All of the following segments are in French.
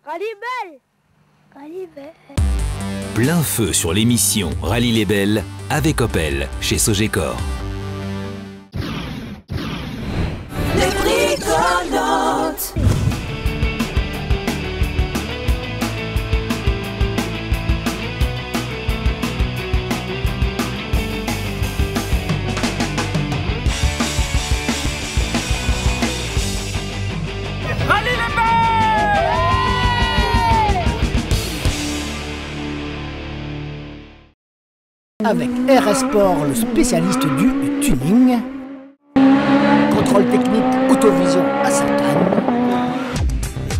Rallye Belle. Rallye Belle. Plein feu sur l'émission Rallye les Belles avec Opel chez Sogecor. Les bricolantes. Rallye les Belles. Avec RS Sport, le spécialiste du tuning, contrôle technique Autovision à Sainte-Anne,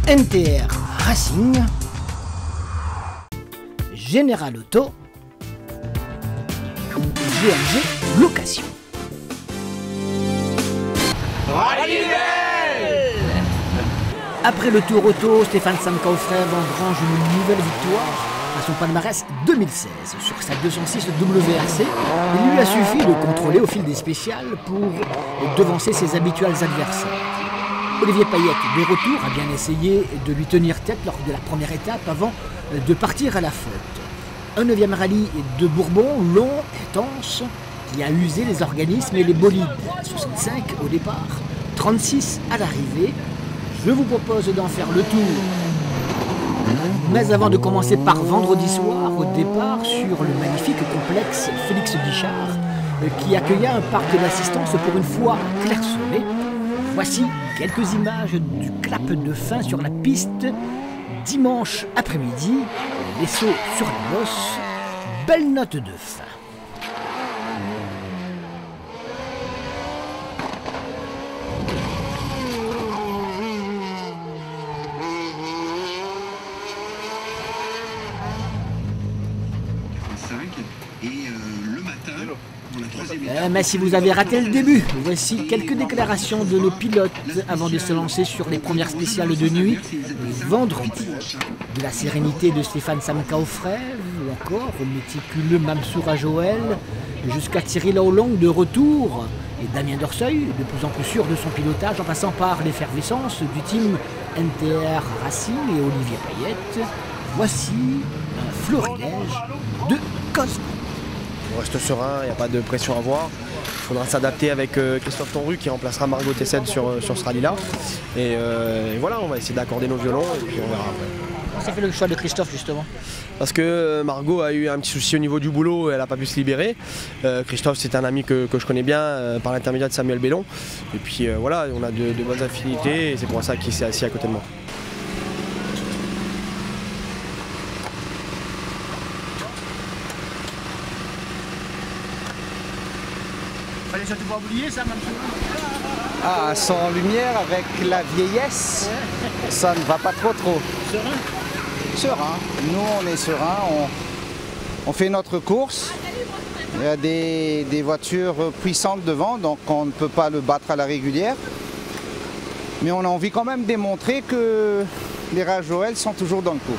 NTR Racing, Général Auto, GMG Location. Rallye les Belles. Après le Tour Auto, Stéphane Samkaufrev engrange une nouvelle victoire à son palmarès 2016 sur sa 206 WRC. Il lui a suffi de contrôler au fil des spéciales pour devancer ses habituels adversaires. Olivier Payette, de retour, a bien essayé de lui tenir tête lors de la première étape avant de partir à la faute. Un 9e rallye de Bourbon, long, intense, qui a usé les organismes et les bolides. 65 au départ, 36 à l'arrivée. Je vous propose d'en faire le tour. Mais avant de commencer par vendredi soir, au départ, sur le magnifique complexe Félix Guichard, qui accueillait un parc d'assistance pour une fois clairsemé, voici quelques images du clap de fin sur la piste, dimanche après-midi, les sauts sur la noce, belle note de fin. Mais si vous avez raté le début, voici quelques déclarations de nos pilotes avant de se lancer sur les premières spéciales de nuit, vendredi. De la sérénité de Stéphane Samkaufrev, ou encore au méticuleux Mamsoura Joël, jusqu'à Cyril Hollong de retour, et Damien Dorseuil, de plus en plus sûr de son pilotage, en passant par l'effervescence du team NTR Racing et Olivier Payette. Voici un florilège de Cosmo. On reste serein, il n'y a pas de pression à avoir. Il faudra s'adapter avec Christophe Tonru qui remplacera Margot Tessed sur ce rallye-là. Et voilà, on va essayer d'accorder nos violons et puis on verra après. Comment ça fait le choix de Christophe justement? Parce que Margot a eu un petit souci au niveau du boulot, elle n'a pas pu se libérer. Christophe, c'est un ami que je connais bien par l'intermédiaire de Samuel Bellon. Et puis voilà, on a de bonnes affinités et c'est pour ça qu'il s'est assis à côté de moi. Fallait surtout pas oublier ça, Mamsoura. Ah, sans lumière avec la vieillesse, ça ne va pas trop. Serein? Serein. Nous, on est serein, on fait notre course. Il y a des voitures puissantes devant, donc on ne peut pas le battre à la régulière. Mais on a envie quand même de démontrer que les Rajoël sont toujours dans le coup.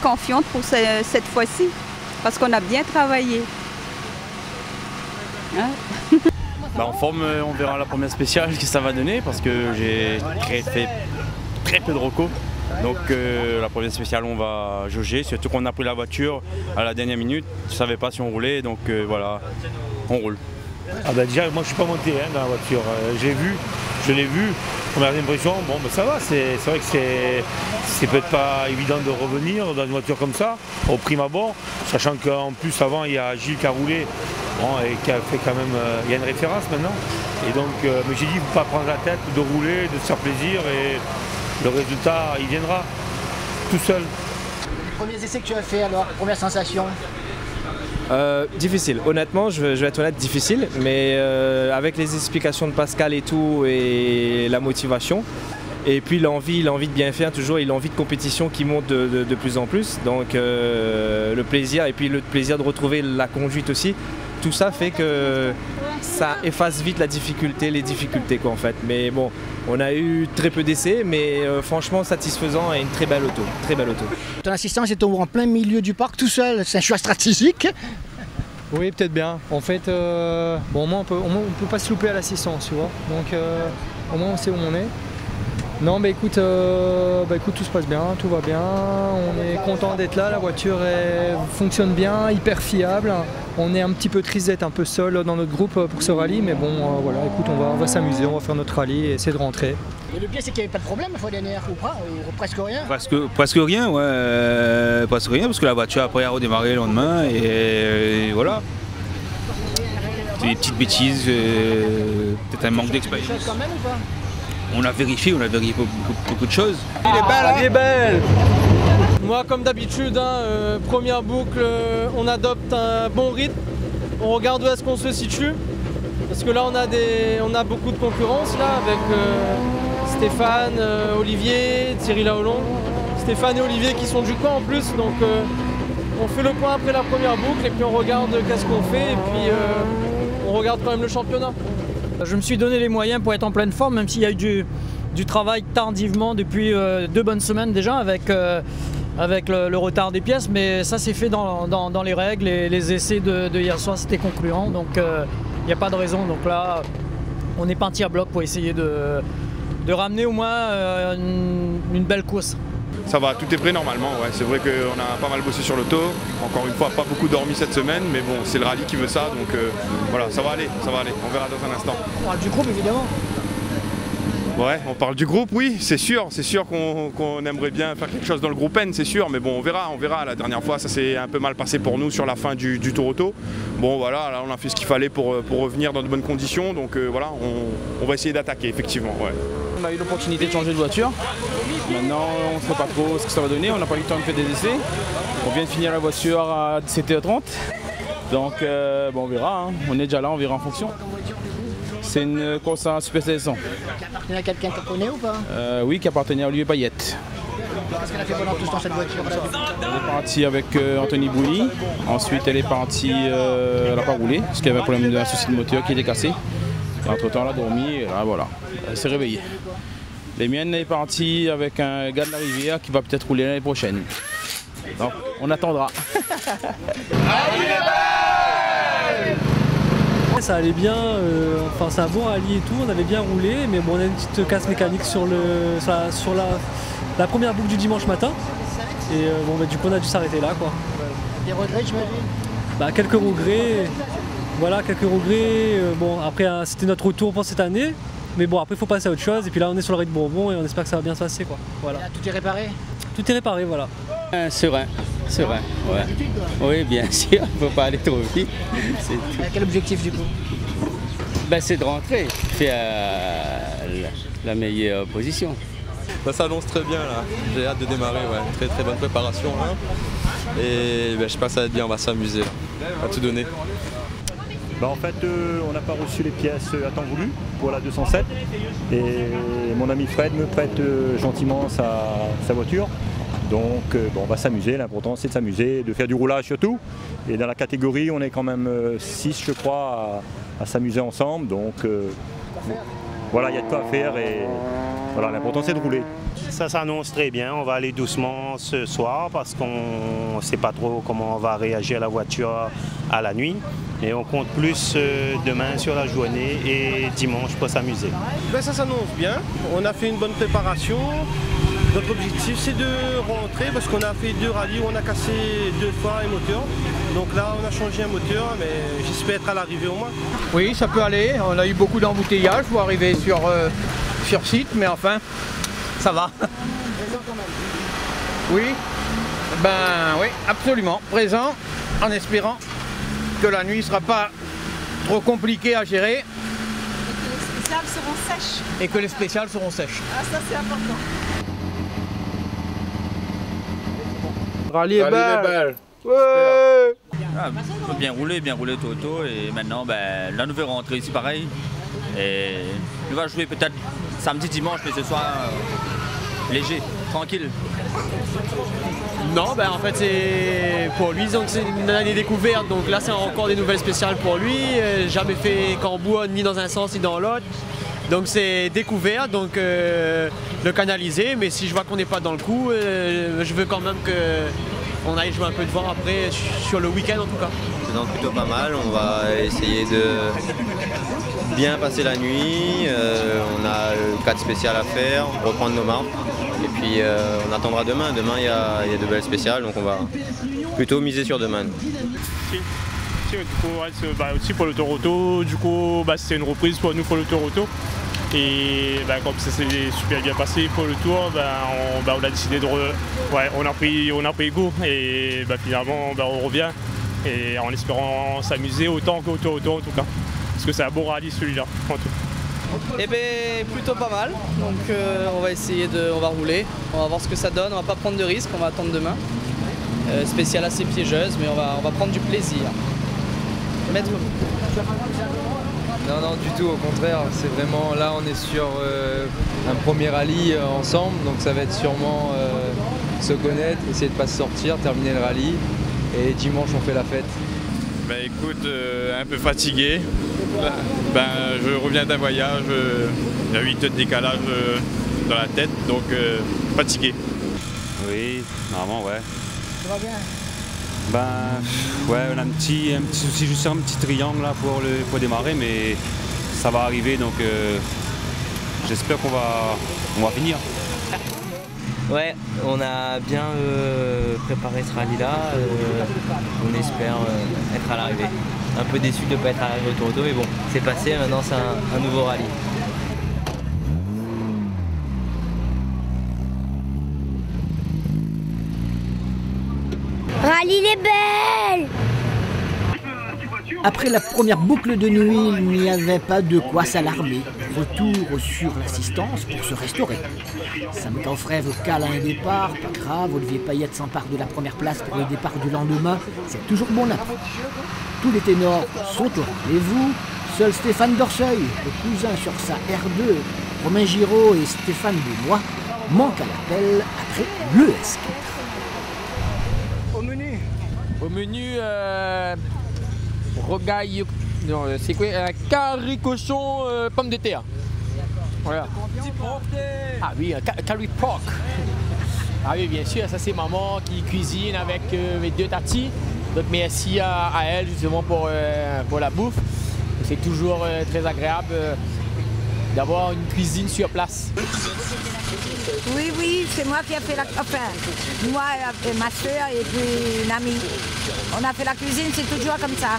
Confiante pour cette fois-ci, parce qu'on a bien travaillé. Hein? En forme, on verra la première spéciale ce que ça va donner parce que j'ai fait très peu de recos. Donc la première spéciale on va jauger, surtout qu'on a pris la voiture à la dernière minute. Je ne savais pas si on roulait, donc voilà, on roule. Ah bah déjà moi je suis pas monté dans la voiture, je l'ai vu, première impression, bon bah ça va, c'est vrai que c'est peut-être pas évident de revenir dans une voiture comme ça, au prime abord, sachant qu'en plus avant il y a Gilles qui a roulé, bon, et qui a fait quand même, il y a une référence maintenant, et donc mais j'ai dit il ne faut pas prendre la tête, de rouler, de se faire plaisir, et le résultat il viendra tout seul. Les premiers essais que tu as fait alors, première sensation? Difficile, honnêtement, je vais être honnête, difficile, mais avec les explications de Pascal et tout, et la motivation, et puis l'envie de bien faire toujours, et l'envie de compétition qui monte de plus en plus, donc le plaisir, et puis le plaisir de retrouver la conduite aussi, tout ça fait que ça efface vite les difficultés quoi en fait, mais bon, on a eu très peu d'essais, mais franchement satisfaisant et une très belle auto, Ton assistance est en plein milieu du parc tout seul, c'est un choix stratégique. Oui, peut-être bien. En fait, bon, au moins on peut pas se louper à l'assistance, tu vois. Donc au moins on sait où on est. Non, écoute, tout se passe bien, tout va bien. On est content d'être là, la voiture fonctionne bien, hyper fiable. On est un petit peu triste d'être un peu seul dans notre groupe pour ce rallye, mais bon, voilà, écoute, on va s'amuser, on va faire notre rallye et essayer de rentrer. Et le pire, c'est qu'il n'y avait pas de problème la fois dernière, ou pas, ou presque rien. Presque rien, ouais, presque rien, parce que la voiture après a redémarré le lendemain et voilà. C'est des petites bêtises, peut-être un manque d'expérience. Quand même ou pas? On a vérifié beaucoup de choses. Il est belle, hein? Il est belle. Moi, comme d'habitude, première boucle, on adopte un bon rythme. On regarde où est-ce qu'on se situe. Parce que là, on a beaucoup de concurrence là, avec Stéphane, Olivier, Thierry Laolong. Stéphane et Olivier qui sont du coin en plus. Donc, on fait le point après la première boucle et puis on regarde qu'est-ce qu'on fait. Et puis, on regarde quand même le championnat. Je me suis donné les moyens pour être en pleine forme, même s'il y a eu du travail tardivement depuis 2 bonnes semaines déjà avec le retard des pièces, mais ça c'est fait dans les règles et les essais de hier soir c'était concluant, donc il n'y a pas de raison. Donc là on est parti à bloc pour essayer de ramener au moins une belle course. Ça va, tout est prêt normalement, ouais. C'est vrai qu'on a pas mal bossé sur l'auto, encore une fois pas beaucoup dormi cette semaine, mais bon c'est le rallye qui veut ça, donc voilà, ça va aller, on verra dans un instant. On parle du groupe évidemment. Ouais, on parle du groupe, oui, c'est sûr qu'on aimerait bien faire quelque chose dans le groupe N, c'est sûr, mais bon on verra, la dernière fois ça s'est un peu mal passé pour nous sur la fin du tour auto. Bon voilà, là on a fait ce qu'il fallait pour revenir dans de bonnes conditions, donc voilà, on va essayer d'attaquer effectivement, ouais. On a eu l'opportunité de changer de voiture. Maintenant, on ne sait pas trop ce que ça va donner. On n'a pas eu le temps de faire des essais. On vient de finir la voiture à 17h30. Donc, bon, on verra. Hein. On est déjà là, on verra en fonction. C'est une course en Super 700. Qui appartenait à quelqu'un qu'on connaît ou pas? Oui, qui appartenait à Olivier Payette. Qu'est-ce qu'elle a fait pendant tout ce temps cette voiture-là? Elle est partie avec Anthony Bruni. Ensuite, elle est partie, elle n'a pas roulé parce qu'il y avait un problème d'un souci de moteur qui était cassé. Et entre-temps, elle a dormi et là, voilà, elle s'est réveillée. Les miennes est partie avec un gars de la Rivière qui va peut-être rouler l'année prochaine. Donc, on attendra. Ça allait bien, enfin c'est un bon rallye et tout, on avait bien roulé, mais bon on a une petite casse mécanique sur la première boucle du dimanche matin. Et bon du coup on a dû s'arrêter là quoi. Des regrets j'imagine? Quelques regrets. Voilà, quelques regrets. Bon après c'était notre retour pour cette année. Mais bon après il faut passer à autre chose et puis là on est sur le rallye de Bourbon et on espère que ça va bien se passer quoi. Voilà. Là, tout est réparé? Tout est réparé, voilà. Serein, ouais. Oui bien sûr, il ne faut pas aller trop vite. Quel objectif du coup? C'est de rentrer, faire la meilleure position. Ça s'annonce très bien là, j'ai hâte de démarrer, ouais. Très bonne préparation là. Et j'espère que ça va être bien, on va s'amuser là, à tout donner. En fait, on n'a pas reçu les pièces à temps voulu pour la 207 et mon ami Fred me prête gentiment sa voiture. Donc on va s'amuser, l'important c'est de s'amuser, de faire du roulage surtout. Et dans la catégorie, on est quand même 6 je crois à s'amuser ensemble. Donc voilà, il y a de quoi faire et voilà, l'important c'est de rouler. Ça s'annonce très bien, on va aller doucement ce soir parce qu'on ne sait pas trop comment on va réagir la voiture à la nuit. Et on compte plus demain sur la journée et dimanche pour s'amuser. Ça s'annonce bien, on a fait une bonne préparation. Notre objectif c'est de rentrer parce qu'on a fait 2 rallyes où on a cassé 2 fois un moteur. Donc là on a changé un moteur mais j'espère être à l'arrivée au moins. Oui ça peut aller, on a eu beaucoup d'embouteillages pour arriver sur site mais enfin ça va. Oui, oui absolument, présent en espérant que la nuit ne sera pas trop compliquée à gérer. Et que les spéciales seront sèches. Et que les spéciales seront sèches. Ah ça c'est important. Rallye est belle. Ouais. Bien roulé Toto et maintenant la nouvelle rentrée ici pareil. Et on va jouer peut-être samedi, dimanche, mais ce soir léger, tranquille. Non, en fait c'est pour lui, donc c'est une année découverte, donc là c'est encore des nouvelles spéciales pour lui, jamais fait Cambourg ni dans un sens ni dans l'autre. Donc c'est découvert, donc le canaliser, mais si je vois qu'on n'est pas dans le coup, je veux quand même qu'on aille jouer un peu devant après, sur le week-end en tout cas. C'est donc plutôt pas mal, on va essayer bien passer la nuit. On a 4 spéciales à faire, reprendre nos marques. Et puis on attendra demain. Demain il y a de belles spéciales, donc on va plutôt miser sur demain. Du coup, aussi pour le Toronto, du coup c'était une reprise pour nous pour le Toronto. Et comme ça s'est super bien passé pour le tour, on a décidé de on a pris goût et finalement on revient et en espérant s'amuser autant qu'au Toronto en tout cas. Parce que c'est un bon rallye celui-là en tout. Eh bien plutôt pas mal, donc on va essayer on va rouler, on va voir ce que ça donne, on va pas prendre de risques, on va attendre demain. Spéciale assez piégeuse, mais on va prendre du plaisir. Maître. Non, du tout, au contraire, c'est vraiment, là on est sur un premier rallye ensemble, donc ça va être sûrement se connaître, essayer de pas se sortir, terminer le rallye, et dimanche on fait la fête. Écoute, un peu fatigué, je reviens d'un voyage, il y a 8 heures de décalage dans la tête, donc fatigué. Oui, normalement ouais. Ça va bien? Ouais, on a un petit souci, juste un petit triangle là pour démarrer, mais ça va arriver, donc j'espère qu'on va finir. Ouais, on a bien préparé ce rallye-là, on espère être à l'arrivée. Un peu déçu de ne pas être arrivé au Toronto, mais bon, c'est passé, maintenant c'est un nouveau rallye. Rallye les belles! Après la première boucle de nuit, il n'y avait pas de quoi s'alarmer. Retour sur l'assistance pour se restaurer. Sam Kaufrève cale un départ, pas grave, Olivier Payette s'empare de la première place pour le départ du lendemain, c'est toujours bon là. Tous les ténors sont au rendez-vous, seul Stéphane Dorseuil, le cousin sur sa R2, Romain Giraud et Stéphane Benoît manquent à l'appel après le S4. Au menu, rogaille, c'est quoi? Curry cochon, pomme de terre. Voilà. Ah oui, curry pork. Ah oui, bien sûr, ça c'est maman qui cuisine avec mes 2 tatis. Donc merci à elle justement pour la bouffe. C'est toujours très agréable d'avoir une cuisine sur place. Oui, c'est moi qui ai fait moi et ma soeur et puis une amie. On a fait la cuisine, c'est toujours comme ça.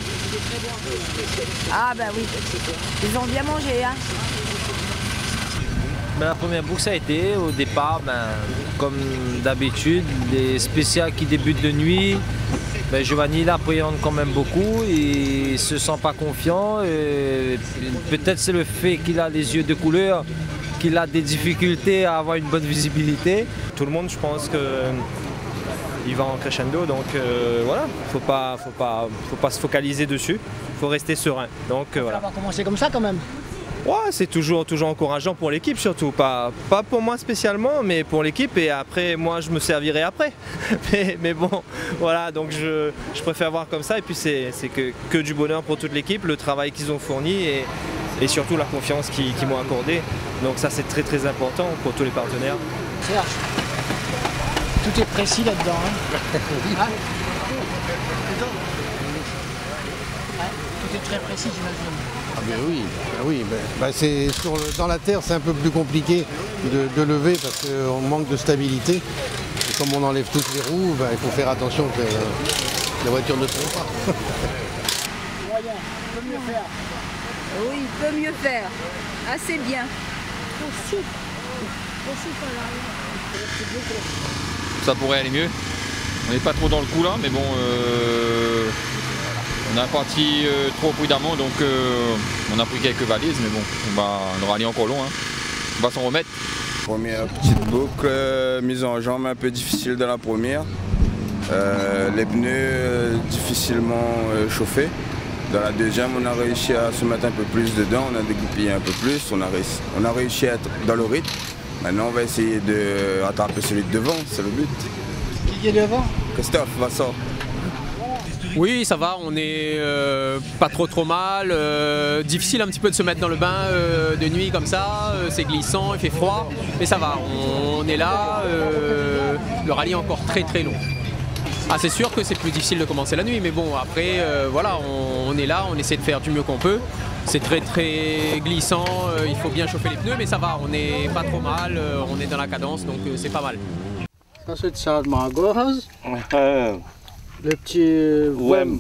Ah oui, ils ont bien mangé. Hein. La première boucle ça a été au départ, comme d'habitude, les spéciales qui débutent de nuit. Giovanni il appréhende quand même beaucoup, il ne se sent pas confiant. Peut-être c'est le fait qu'il a les yeux de couleur, qu'il a des difficultés à avoir une bonne visibilité. Tout le monde, je pense qu'il va en crescendo, donc voilà, faut pas se focaliser dessus, faut rester serein. Donc voilà. Ça va commencer comme ça quand même. Ouais, c'est toujours encourageant pour l'équipe surtout, pas pour moi spécialement, mais pour l'équipe, et après moi je me servirai après. mais bon, voilà, donc je préfère voir comme ça, et puis c'est que du bonheur pour toute l'équipe, le travail qu'ils ont fourni et surtout la confiance qu'ils m'ont accordée. Donc ça c'est très très important pour tous les partenaires. Serge, tout est précis là-dedans. Hein. Tout est très précis, j'imagine. Ah oui, dans la terre c'est un peu plus compliqué de lever parce qu'on manque de stabilité. Et comme on enlève toutes les roues, il faut faire attention que la voiture ne tombe pas. Moyen, il peut mieux faire. Oui, il peut mieux faire. Assez bien. Ça pourrait aller mieux. On n'est pas trop dans le coup là, mais bon, on a parti trop prudemment, donc on a pris quelques valises, mais bon, le rallye est encore long, hein. On va s'en remettre. Première petite boucle, mise en jambe un peu difficile dans la première. Les pneus difficilement chauffés. Dans la deuxième, on a réussi à se mettre un peu plus dedans, on a dégoupillé un peu plus, on a réussi à être dans le rythme. Maintenant, on va essayer de rattraper celui de devant, c'est le but. Qui est devant? Christophe, Vincent. Oui, ça va, on est pas trop mal. Difficile un petit peu de se mettre dans le bain de nuit comme ça, c'est glissant, il fait froid, mais ça va, on est là. Le rallye est encore très long. Ah, c'est sûr que c'est plus difficile de commencer la nuit, mais bon, après, voilà, on est là, on essaie de faire du mieux qu'on peut. C'est très très glissant, il faut bien chauffer les pneus, mais ça va, on n'est pas trop mal, on est dans la cadence, donc c'est pas mal. Ça c'est de salade margoras. Le petit wem.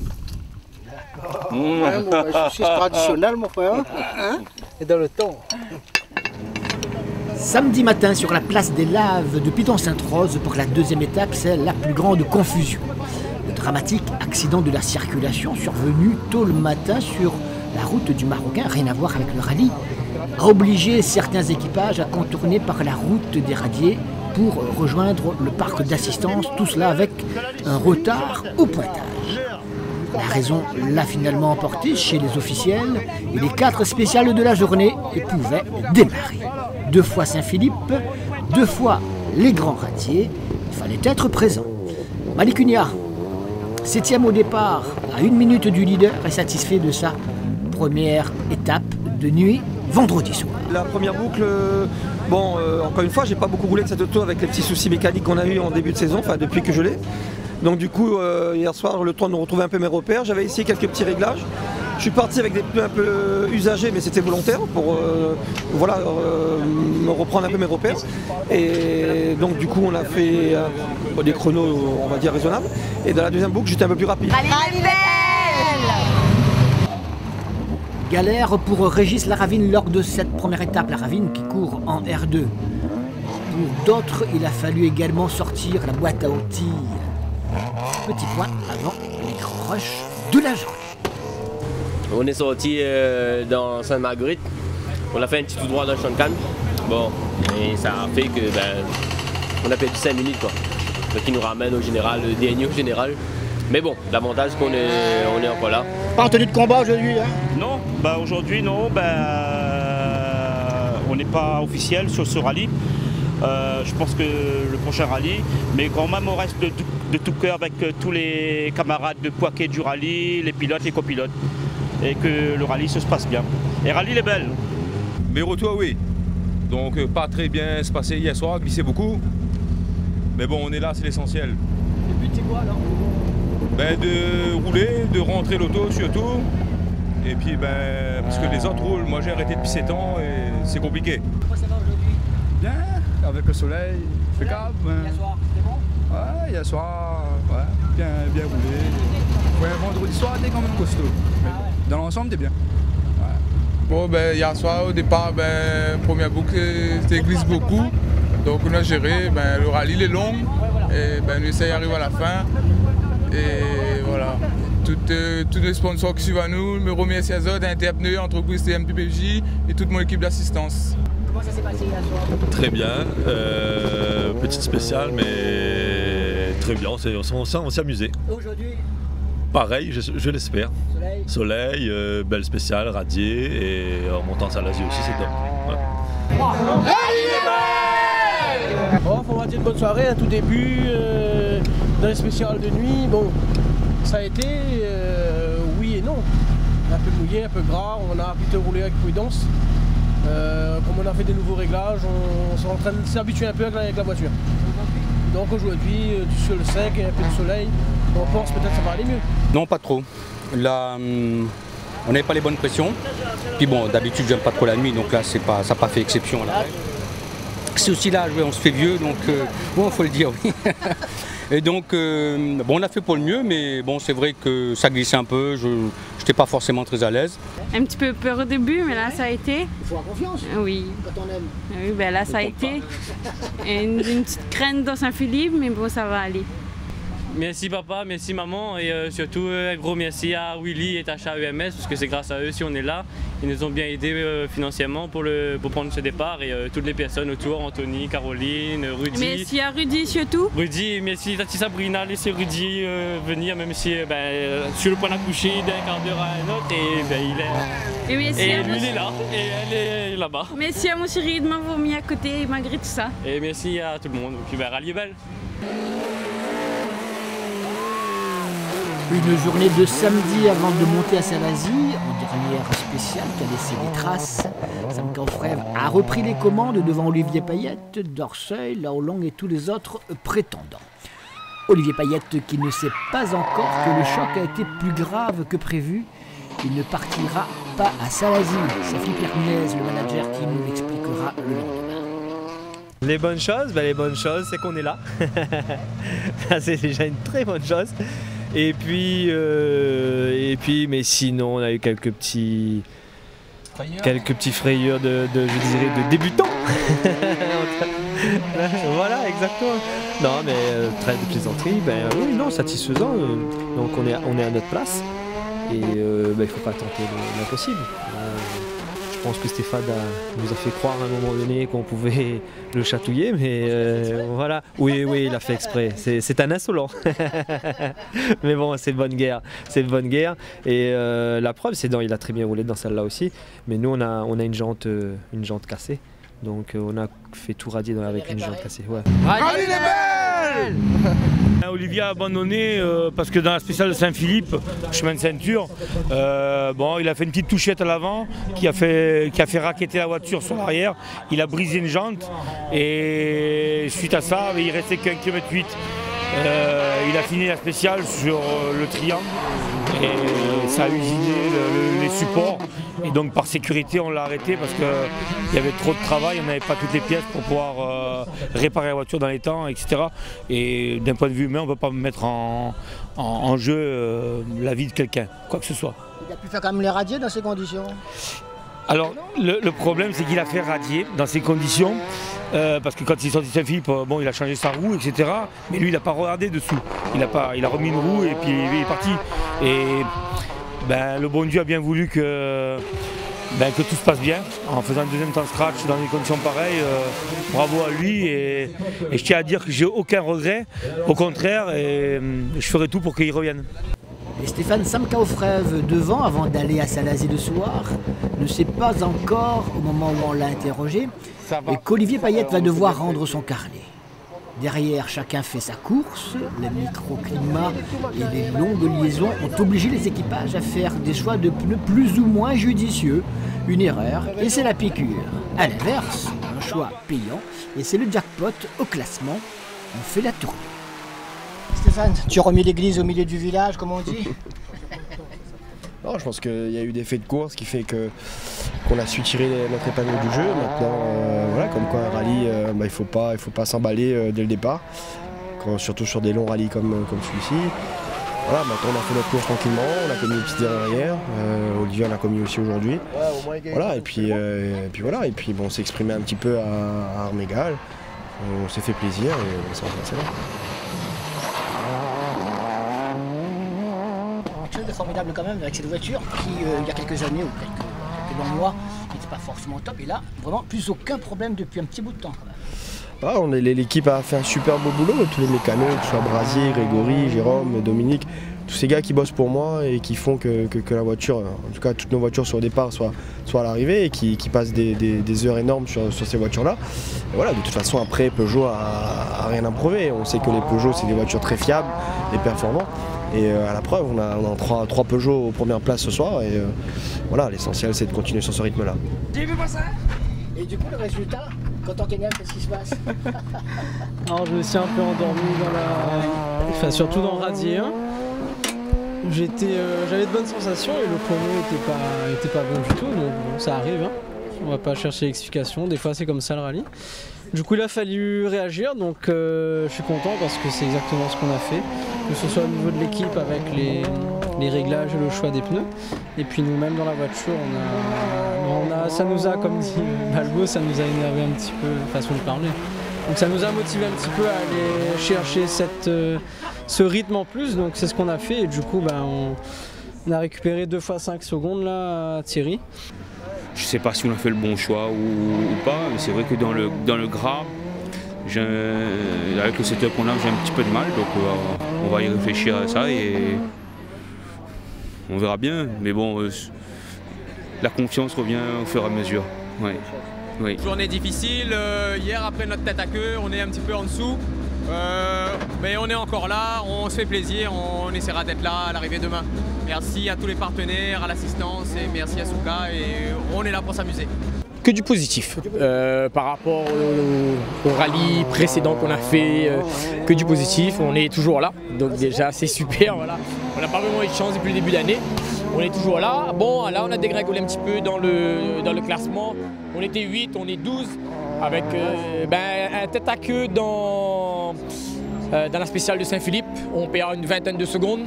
C'est traditionnel, mon frère. Hein? Et dans le temps. Samedi matin, sur la place des Laves de Piton-Sainte-Rose, pour la deuxième étape, c'est la plus grande confusion. Le dramatique accident de la circulation survenu tôt le matin sur la route du Marocain, rien à voir avec le rallye, a obligé certains équipages à contourner par la route des Radiers pour rejoindre le parc d'assistance, tout cela avec un retard au pointage. La raison l'a finalement emporté chez les officiels et les 4 spéciales de la journée pouvaient démarrer. 2 fois Saint-Philippe, 2 fois les Grands Radiers, il fallait être présent. Malikunia, 7e au départ, à 1 minute du leader, est satisfait de sa première étape de nuit vendredi soir. La première boucle, bon, encore une fois, j'ai pas beaucoup roulé de cette auto avec les petits soucis mécaniques qu'on a eu en début de saison, enfin depuis que je l'ai. Donc du coup, hier soir, le temps de retrouver un peu mes repères, j'avais essayé quelques petits réglages. Je suis parti avec des pneus un peu usagés, mais c'était volontaire pour voilà, me reprendre un peu mes repères. Et donc du coup, on a fait des chronos, on va dire, raisonnables. Et dans la deuxième boucle, j'étais un peu plus rapide. Galère pour Régis Laravine lors de cette première étape, Laravine qui court en R2. Pour d'autres, il a fallu également sortir la boîte à outils. Petit point avant les grands rushs de la journée. On est sorti dans Sainte-Marguerite, on a fait un petit tout droit dans Champ-de-Cannes. Bon, et ça a fait que on a perdu 5 minutes quoi. Ce qui nous ramène au général, le dernier au général. Mais bon, l'avantage c'est qu'on est encore là. Pas en tenue de combat aujourd'hui hein? Non, bah aujourd'hui non, on n'est pas officiel sur ce rallye. Je pense que le prochain rallye, mais quand même on reste de tout cœur avec tous les camarades de Poiquet du rallye, les pilotes, les copilotes, et que le rallye se passe bien. Et le rallye est belle. Mérotois oui, donc pas très bien se passer hier soir, glissé beaucoup, mais bon on est là, c'est l'essentiel. Le but c'est quoi alors? De rouler, de rentrer l'auto surtout, et puis parce que les autres roulent, moi j'ai arrêté depuis 7 ans et c'est compliqué. Comment ça va aujourd'hui? Bien, avec le soleil, impeccable. Hier soir, c'était bon? Ouais, hier soir, ouais, bien roulé. Ouais, vendredi soir, t'es quand même costaud. Mais dans l'ensemble, t'es bien. Ouais. Bon, hier soir, au départ, première boucle, c'était glisse beaucoup. Donc on a géré, le rallye il est long, et on essaie d'arriver à la fin. Et voilà, tous les sponsors qui suivent à nous, me remercie à Zod, Interpneu, entreprise TMPPJ et toute mon équipe d'assistance. Comment ça s'est passé hier soir? Très bien, petite spéciale mais très bien, on s'est amusé. Aujourd'hui? Pareil, je l'espère. Soleil, belle spéciale, radier et en montant à l'Asie aussi c'est top. Voilà. Bon, on va dire une bonne soirée, à tout début, dans les spéciales de nuit, bon, ça a été oui et non. Un peu mouillé, un peu gras, on a appris de rouler avec prudence. Comme on a fait des nouveaux réglages, on s'est en train de s'habituer un peu avec la voiture. Donc aujourd'hui, du ciel sec et un peu de soleil, on pense peut-être que ça va aller mieux. Non, pas trop. Là, on n'avait pas les bonnes pressions. Puis bon, d'habitude, j'aime pas trop la nuit, donc là, ça n'a pas fait exception à la règle. C'est aussi là, on se fait vieux, donc bon, faut le dire, oui. Et donc, bon, on a fait pour le mieux, mais bon, c'est vrai que ça glissait un peu, je n'étais pas forcément très à l'aise. Un petit peu peur au début, mais là, ça a été. Il faut avoir confiance. Oui. Quand on aime. Oui, là, ça a été. Une petite crainte dans Saint-Philippe, mais bon, ça va aller. Merci papa, merci maman et surtout un gros merci à Willy et Tacha EMS parce que c'est grâce à eux si on est là. Ils nous ont bien aidés financièrement pour prendre ce départ et toutes les personnes autour, Anthony, Caroline, Rudy. Merci à Rudy surtout. Rudy, merci Tati Sabrina, laissez Rudy venir même si sur le point d'accoucher d'un quart d'heure à un autre et il est... Et lui il est là et elle est là-bas. Merci à mon chéri de m'avoir mis à côté malgré tout ça. Et merci à tout le monde. Et puis rallye belle. Une journée de samedi avant de monter à Salazie, en dernière spéciale qui a laissé des traces. Sam Kaufrev a repris les commandes devant Olivier Payette, Dorseuil, Laolong et tous les autres prétendants. Olivier Payette qui ne sait pas encore que le choc a été plus grave que prévu. Il ne partira pas à Salazie. C'est Philippe Herminez, le manager, qui nous l'expliquera le lendemain. Les bonnes choses, c'est qu'on est là. C'est déjà une très bonne chose. Et puis, mais sinon, on a eu quelques petits frayeurs je dirais, de débutants. Voilà, exactement. Non, mais très de plaisanterie, oui, non, satisfaisant. Donc on est à notre place. Et il ne faut pas tenter l'impossible. Je pense que Stéphane nous a fait croire à un moment donné qu'on pouvait le chatouiller, mais voilà. Oui, il a fait exprès. C'est un insolent. Mais bon, c'est de bonne guerre. Et la preuve, il a très bien roulé dans celle-là aussi. Mais nous, on a une jante cassée. Donc on a fait tout radier avec une jante cassée. Ouais. Rallye les belles. Olivier a abandonné parce que dans la spéciale de Saint-Philippe, chemin de ceinture, il a fait une petite touchette à l'avant qui a fait raqueter la voiture sur l'arrière. Il a brisé une jante et suite à ça, il restait qu'1,8 km. Il a fini la spéciale sur le triangle et ça a usiné les supports. Et donc par sécurité on l'a arrêté parce qu'il y avait trop de travail, on n'avait pas toutes les pièces pour pouvoir réparer la voiture dans les temps, etc. Et d'un point de vue humain, on ne peut pas mettre en jeu la vie de quelqu'un, quoi que ce soit. Il a pu faire quand même les radier dans ces conditions? Alors le problème c'est qu'il a fait radier dans ces conditions parce que quand il est sorti de Saint-Philippe, il a changé sa roue, etc. Mais lui il n'a pas regardé dessous, il a remis une roue et puis il est parti. Et le bon Dieu a bien voulu que tout se passe bien en faisant un deuxième temps scratch dans des conditions pareilles. Bravo à lui et je tiens à dire que j'ai aucun regret, au contraire, et je ferai tout pour qu'il revienne. Et Stéphane Samkaufrève devant, avant d'aller à Salazie le soir, ne sait pas encore, au moment où on l'a interrogé, et qu'Olivier Payette va devoir rendre son carnet. Derrière, chacun fait sa course, le microclimat et les longues liaisons ont obligé les équipages à faire des choix de pneus plus ou moins judicieux. Une erreur, et c'est la piqûre. À l'inverse, un choix payant, et c'est le jackpot au classement. On fait la tournée. Stéphane, tu as remis l'église au milieu du village, comme on dit? Non, je pense qu'il y a eu des faits de course qui fait qu'on a su tirer notre épingle du jeu. Maintenant, voilà, comme quoi un rallye, il faut pas s'emballer dès le départ, surtout sur des longs rallyes comme celui-ci. Voilà, maintenant on a fait notre course tranquillement, on a commis une petite erreur hier, Olivier en a commis aussi aujourd'hui. Voilà, et puis voilà, et puis on s'est exprimé un petit peu à armes égales, on s'est fait plaisir et ça va passer là. Formidable quand même avec cette voiture qui il y a quelques années ou quelques longs mois n'était pas forcément top, et là vraiment plus aucun problème depuis un petit bout de temps quand même. L'équipe a fait un super beau boulot, tous les mécanos, que ce soit Brasier, Grégory, Jérôme, Dominique, tous ces gars qui bossent pour moi et qui font que la voiture, en tout cas toutes nos voitures sur le départ soient à l'arrivée et qui passent des heures énormes sur ces voitures-là. Et voilà, de toute façon après Peugeot a rien à prouver, on sait que les Peugeot c'est des voitures très fiables et performantes. Et à la preuve, on a trois Peugeot aux premières places ce soir et voilà, l'essentiel c'est de continuer sur ce rythme-là. J'ai vu pas ça. Et du coup le résultat, quand on t'énerve, qu'est-ce qui se passe? Alors je me suis un peu endormi surtout dans le radier 1. J'avais de bonnes sensations et le promo était pas bon du tout, donc bon, ça arrive, hein. On va pas chercher l'explication, des fois c'est comme ça le rallye. Du coup il a fallu réagir, donc je suis content parce que c'est exactement ce qu'on a fait, que ce soit au niveau de l'équipe avec les réglages et le choix des pneus, et puis nous-mêmes dans la voiture, ça nous a, comme dit Balbo, ça nous a énervé un petit peu, façon de parler. Donc ça nous a motivé un petit peu à aller chercher ce rythme en plus, donc c'est ce qu'on a fait, et du coup on a récupéré 2 fois 5 secondes là à Thierry. Je ne sais pas si on a fait le bon choix ou pas, mais c'est vrai que dans le gras, avec le setup qu'on a, j'ai un petit peu de mal, donc on va y réfléchir à ça et on verra bien. Mais bon, la confiance revient au fur et à mesure. Ouais. Oui. Journée difficile, hier après notre tête à queue, on est un petit peu en dessous. Mais on est encore là, on se fait plaisir, on essaiera d'être là à l'arrivée demain. Merci à tous les partenaires, à l'assistance et merci à Souka, et on est là pour s'amuser. que du positif. Par rapport au rallye précédent qu'on a fait, que du positif. On est toujours là, donc déjà c'est super. Voilà. On n'a pas vraiment eu de chance depuis le début d'année. On est toujours là. Bon, là on a dégringolé un petit peu dans le classement. On était 8, on est 12 avec un tête à queue dans la spéciale de Saint-Philippe. On perd une vingtaine de secondes.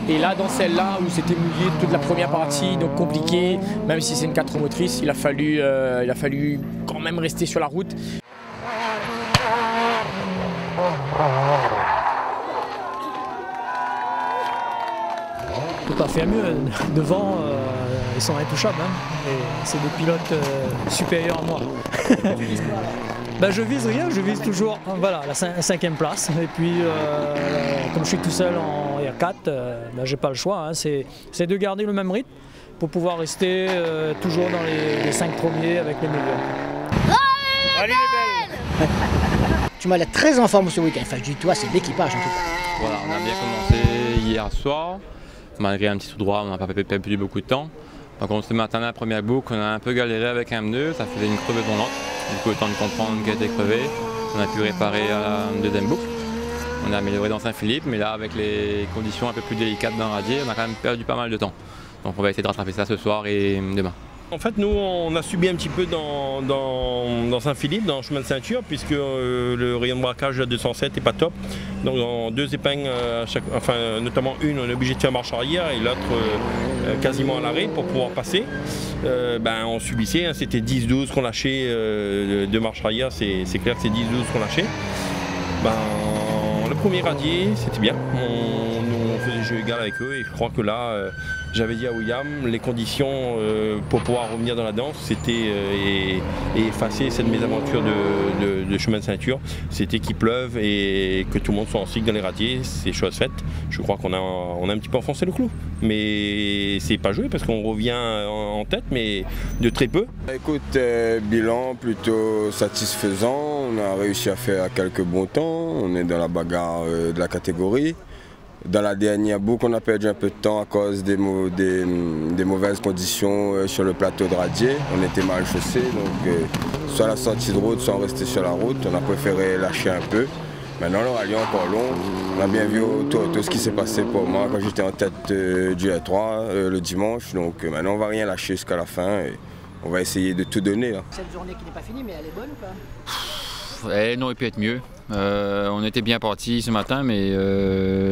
Et là, dans celle-là, où c'était mouillé toute la première partie, donc compliqué, même si c'est une 4 motrice, il a fallu quand même rester sur la route. On peut pas faire mieux. Devant, ils sont intouchables. Hein. Et c'est des pilotes supérieurs à moi. Ben, je vise rien, je vise toujours voilà, la 5e place. Et puis, comme je suis tout seul en R4, ben, j'ai pas le choix. Hein. C'est de garder le même rythme pour pouvoir rester toujours dans les 5 premiers avec les meilleurs. Allez les belles. Tu m'as l'air très en forme ce week-end. Enfin, je dis toi, c'est l'équipage en tout cas. Voilà, on a bien commencé hier soir. Malgré un petit tout droit, on n'a pas perdu beaucoup de temps. Par contre, ce matin, la première boucle, on a un peu galéré avec un pneu, ça faisait une crevaison lente. Du coup, le temps de comprendre qu'elle était crevée, on a pu réparer la deuxième boucle. On a amélioré dans Saint-Philippe, mais là, avec les conditions un peu plus délicates dans Radier, on a quand même perdu pas mal de temps. Donc on va essayer de rattraper ça ce soir et demain. En fait, nous, on a subi un petit peu dans Saint-Philippe, dans le chemin de ceinture, puisque le rayon de braquage à 207 n'est pas top. Donc, dans 2 épingles, notamment une, on est obligé de faire marche arrière et l'autre quasiment à l'arrêt pour pouvoir passer. On subissait, hein, c'était 10-12 qu'on lâchait de marche arrière, c'est clair que c'est 10-12 qu'on lâchait. Le premier radier, c'était bien. On faisait jeu égal avec eux et je crois que là, j'avais dit à William, les conditions pour pouvoir revenir dans la danse, c'était et effacer cette mésaventure de chemin de ceinture, c'était qu'il pleuve et que tout le monde soit en cycle dans les radiers, c'est chose faite. Je crois qu'on a un petit peu enfoncé le clou, mais c'est pas joué parce qu'on revient en tête, mais de très peu. Écoute, bilan plutôt satisfaisant, on a réussi à faire quelques bons temps, on est dans la bagarre de la catégorie. Dans la dernière boucle, on a perdu un peu de temps à cause des mauvaises conditions sur le plateau de Radier. On était mal chaussé, donc soit la sortie de route, soit on restait sur la route. On a préféré lâcher un peu. Maintenant, le rallye est encore long. On a bien vu tout ce qui s'est passé pour moi quand j'étais en tête du R3 le dimanche. Donc maintenant, on ne va rien lâcher jusqu'à la fin. Et on va essayer de tout donner. Hein. Cette journée qui n'est pas finie, mais elle est bonne ou pas? Elle aurait pu être mieux. On était bien parti ce matin, mais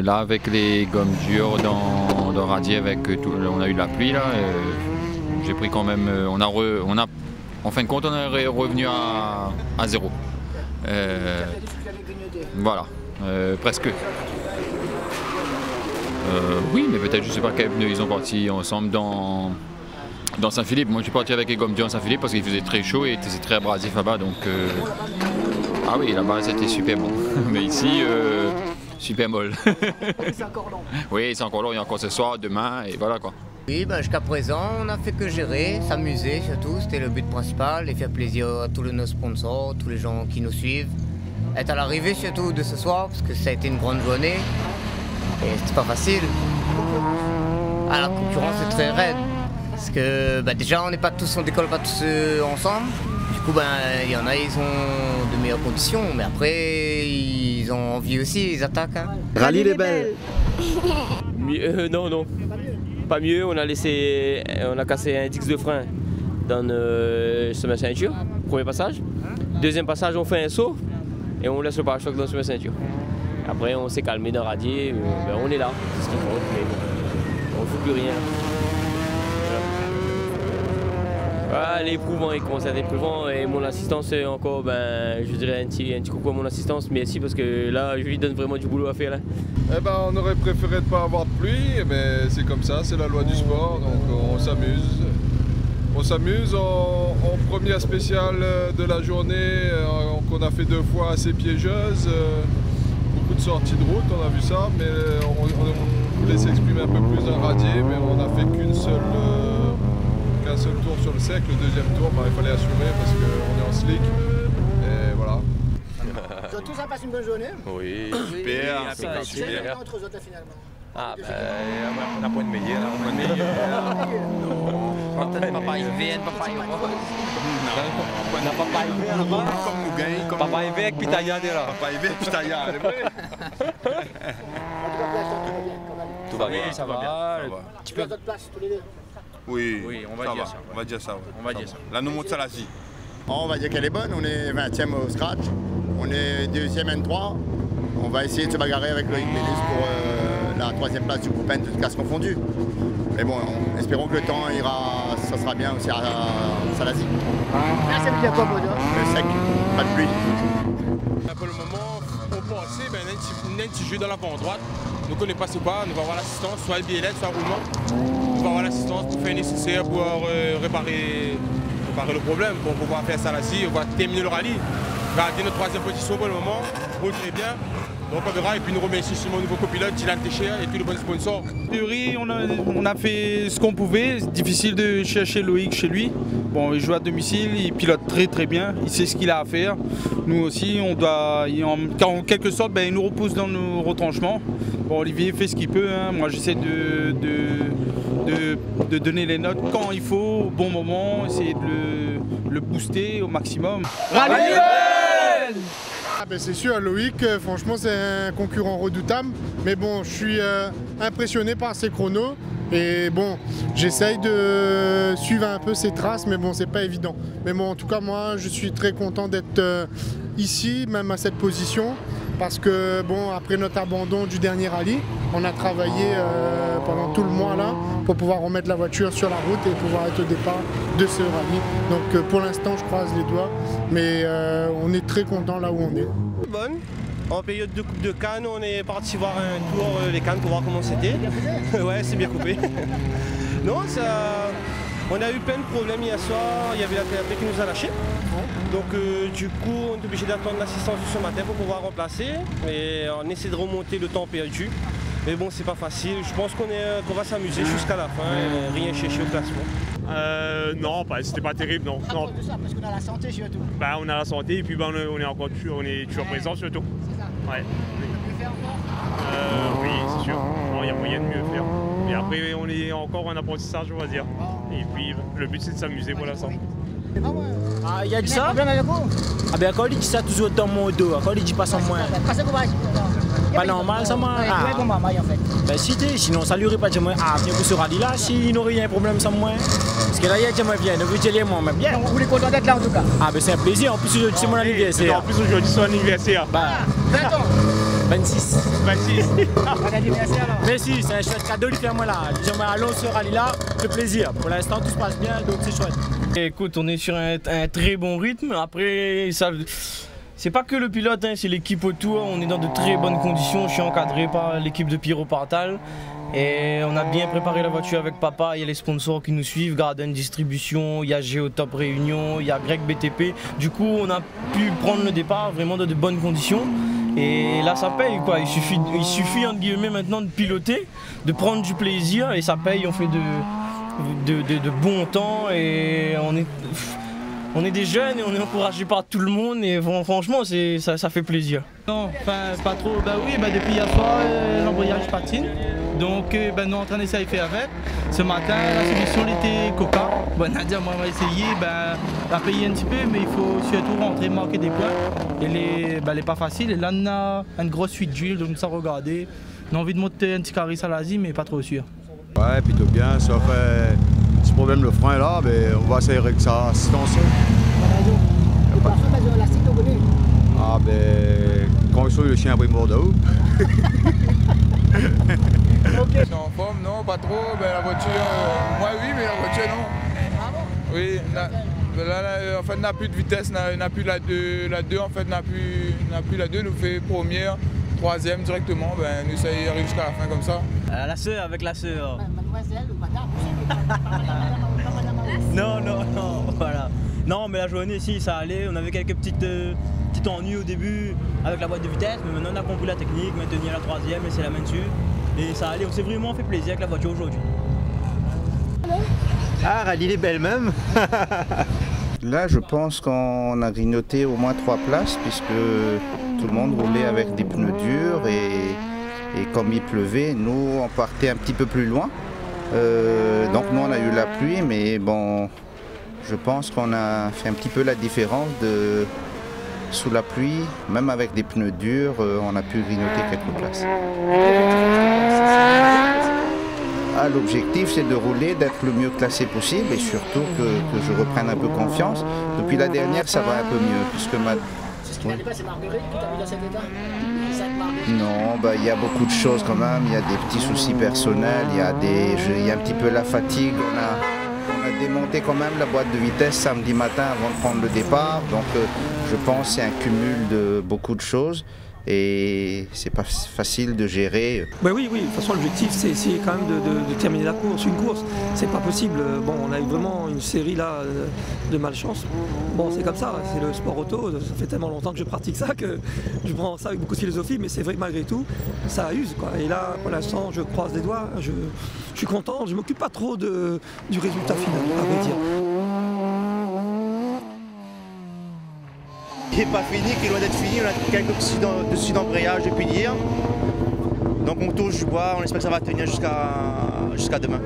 là avec les gommes dures dans Radier, on a eu de la pluie là. J'ai pris quand même. En fin de compte, on est revenu à 0. Voilà, presque. Oui, mais peut-être je sais pas quels pneus ils ont parti ensemble dans Saint-Philippe. Moi, je suis parti avec les gommes dures en Saint-Philippe parce qu'il faisait très chaud et c'était très abrasif là-bas, donc. Ah oui, là-bas c'était super bon, mais ici, super molle. C'est encore long. Oui, c'est encore long, il y a encore ce soir, demain, et voilà quoi. Oui, jusqu'à présent, on n'a fait que gérer, s'amuser surtout, c'était le but principal, et faire plaisir à tous nos sponsors, tous les gens qui nous suivent. Être à l'arrivée surtout de ce soir, parce que ça a été une grande journée, et c'était pas facile. La concurrence est très raide, parce que déjà on décolle pas tous ensemble. Du coup, il y en a, ils ont de meilleures conditions, mais après, ils ont envie aussi, ils attaquent. Hein. Rallye les belles. Non, pas mieux. On a cassé un disque de frein dans le chemin ceinture, premier passage. Deuxième passage, on fait un saut et on laisse le pare-choc dans le chemin ceinture. Après, on s'est calmé dans le radier, on est là, c'est ce qu'il faut, mais bon, on ne fout plus rien. L'éprouvant, il commence à être éprouvant et mon assistance c'est encore, je dirais un petit coucou à mon assistance, merci parce que là je lui donne vraiment du boulot à faire là. On aurait préféré ne pas avoir de pluie, mais c'est comme ça, c'est la loi du sport, donc on s'amuse. On s'amuse en première spéciale de la journée qu'on a fait 2 fois assez piégeuse, beaucoup de sorties de route, on a vu ça, mais on voulait s'exprimer un peu plus dans le radier, mais on n'a fait qu'un seul tour sur le sec, le deuxième tour, il fallait assurer parce qu'on est en slick. Et voilà. Tout ça passe une bonne journée? Oui, super. Super. Entre autres finalement. On a point de meilleur. Papa Yves, papa Yves. Non, papa Yves, comme nous gagnons. Papa Yves avec Pitaya là. Papa Yves avec Pitaya, c'est vrai. Tout va bien, ça va bien. Tu peux d'autres places tous les deux? Oui, on va dire ça. On va dire ça. On va dire ça. Là, nous montre ça là-ci. On va dire qu'elle est bonne, on est 20e au scratch, on est 2e N3. On va essayer de se bagarrer avec Loïc Mélis pour la 3e place du groupe N, toutes classes confondues. Mais bon, espérons que le temps ira, ça sera bien aussi à Salazie. Là, c'est bien quoi, Bodo? Le sec, pas de pluie. Pour le moment, on pensait un petit jeu dans l'avant droite. Donc on est passé pas, nous va avoir l'assistance, soit le BLS, soit le roulement. On va avoir l'assistance pour faire le nécessaire pour réparer le problème, pour pouvoir faire Salazie, on va terminer le rallye. Garder notre 3e position pour le moment, roule très bien. Donc on verra et puis nous remercions sur mon nouveau copilote, Dylan Téchéa et tous les bons sponsors. En théorie, on a fait ce qu'on pouvait. C'est difficile de chercher Loïc chez lui. Bon, il joue à domicile, il pilote très bien, il sait ce qu'il a à faire. Nous aussi, on doit, en quelque sorte, il nous repousse dans nos retranchements. Bon, Olivier fait ce qu'il peut. Hein. Moi, j'essaie de donner les notes quand il faut, au bon moment, essayer de le booster au maximum. C'est sûr, Loïc, franchement, c'est un concurrent redoutable. Mais bon, je suis impressionné par ses chronos. Et bon, j'essaye de suivre un peu ses traces, mais bon, c'est pas évident. Mais bon, en tout cas, moi, je suis très content d'être ici, même à cette position. Parce que bon, après notre abandon du dernier rallye, on a travaillé pendant tout le mois là pour pouvoir remettre la voiture sur la route et pouvoir être au départ de ce rallye. Donc pour l'instant, je croise les doigts, mais on est très content là où on est. Bonne. En période de Coupe de Cannes, on est parti voir un tour les Cannes pour voir comment c'était. Ouais, c'est bien coupé. Non, ça... On a eu plein de problèmes hier soir, il y avait la TAP qui nous a lâchés. Donc du coup, on est obligé d'attendre l'assistance de ce matin pour pouvoir remplacer. Et on essaie de remonter le temps perdu. Mais bon, c'est pas facile. Je pense qu'on va s'amuser jusqu'à la fin et rien chercher au classement. Non, c'était pas terrible, non. À cause de ça, parce qu'on a la santé surtout. On a la santé et puis on est toujours présent surtout. C'est ça. Ouais. On peut faire encore oui, c'est sûr. Il y a moyen de mieux faire. Et après, on est encore en apprentissage, on va dire. Et puis, le but, c'est de s'amuser pour l'instant. Ah, il y a dit ça? Ah ben quand il dit ça toujours dans mon dos, quand il dit pas sans moi. Pas normal ça moi. Ben si t'es, sinon ça lui aurait pas dit moi, ah viens pour ce rallye là, s'il n'aurait rien de problème sans moi. Parce que là il y a dit moi viens, ne vous dites moi même bien. Vous voulez content d'être là en tout cas? Ah ben c'est un plaisir, en plus aujourd'hui c'est mon anniversaire. En plus aujourd'hui c'est mon anniversaire. Bah 20 ans. 26. 26. Bon anniversaire alors. Mais si, c'est un chouette cadeau lui faire moi là. Dis-moi allons ce rallye là, c'est plaisir. Pour l'instant tout se passe bien donc c'est chouette. Écoute, on est sur un très bon rythme. Après, ça, c'est pas que le pilote, hein, c'est l'équipe autour. On est dans de très bonnes conditions. Je suis encadré par l'équipe de Pyro Partal. Et on a bien préparé la voiture avec papa. Il y a les sponsors qui nous suivent, Garden Distribution, il y a Géotop Réunion, il y a Greg BTP. Du coup, on a pu prendre le départ vraiment dans de bonnes conditions. Et là, ça paye quoi. Il suffit entre guillemets maintenant de piloter, de prendre du plaisir et ça paye. On fait de bons temps et on est des jeunes et on est encouragé par tout le monde et franchement ça fait plaisir. Non, pas trop, depuis hier soir l'embrayage patine, donc nous on est en train d'essayer de faire avec. Ce matin la solution était Coca, Nadia moi on va essayer, la payer un petit peu mais il faut surtout rentrer, marquer des points et elle est pas facile et là on a une grosse suite d'huile donc ça regarder, on a envie de monter un petit carré Salazie mais pas trop sûr. Ouais, plutôt bien, sauf ce problème, le frein là, on va essayer avec sa assistance. Ah quand ils sont le chien après mort de haut. En forme, non, pas trop, la voiture, moi oui, mais la voiture non. Oui, là, en fait, n'a plus de vitesse, n'a plus la 2, en fait, n'a plus la 2, nous fait première. 3e directement, nous ça y arrive jusqu'à la fin comme ça. La sœur avec la sœur. Mademoiselle ou madame? Non, voilà. Non mais la journée ici ça allait, on avait quelques petites ennuis au début avec la boîte de vitesse, mais maintenant on a compris la technique, maintenir la 3e et c'est la main dessus. Et ça allait, on s'est vraiment fait plaisir avec la voiture aujourd'hui. Ah, rallye les belles même. Là je pense qu'on a grignoté au moins 3 places puisque tout le monde roulait avec des pneus durs et comme il pleuvait, nous on partait un petit peu plus loin. Donc nous on a eu la pluie, mais bon, je pense qu'on a fait un petit peu la différence sous la pluie, même avec des pneus durs, on a pu grignoter quelques places. L'objectif c'est de rouler, d'être le mieux classé possible et surtout que je reprenne un peu confiance. Depuis la dernière ça va un peu mieux puisque C'est ce qui n'allait pas, c'est Marguerite qui t'a mis dans cet état? Non, il y a beaucoup de choses quand même, il y a des petits soucis personnels, il y a un petit peu la fatigue. On a démonté quand même la boîte de vitesse samedi matin avant de prendre le départ, donc je pense que c'est un cumul de beaucoup de choses et c'est pas facile de gérer. Oui, de toute façon l'objectif c'est quand même de terminer la course, une course, c'est pas possible. Bon, on a eu vraiment une série là de malchance. Bon, c'est comme ça, c'est le sport auto, ça fait tellement longtemps que je pratique ça que je prends ça avec beaucoup de philosophie, mais c'est vrai que malgré tout, ça use quoi. Et là, pour l'instant, je croise les doigts, je suis content, je m'occupe pas trop du résultat final, à vrai dire. Il n'est pas fini, qui est loin d'être fini, on a quelques soucis d'embrayage depuis hier. Donc on touche du bois, on espère que ça va tenir jusqu'à demain.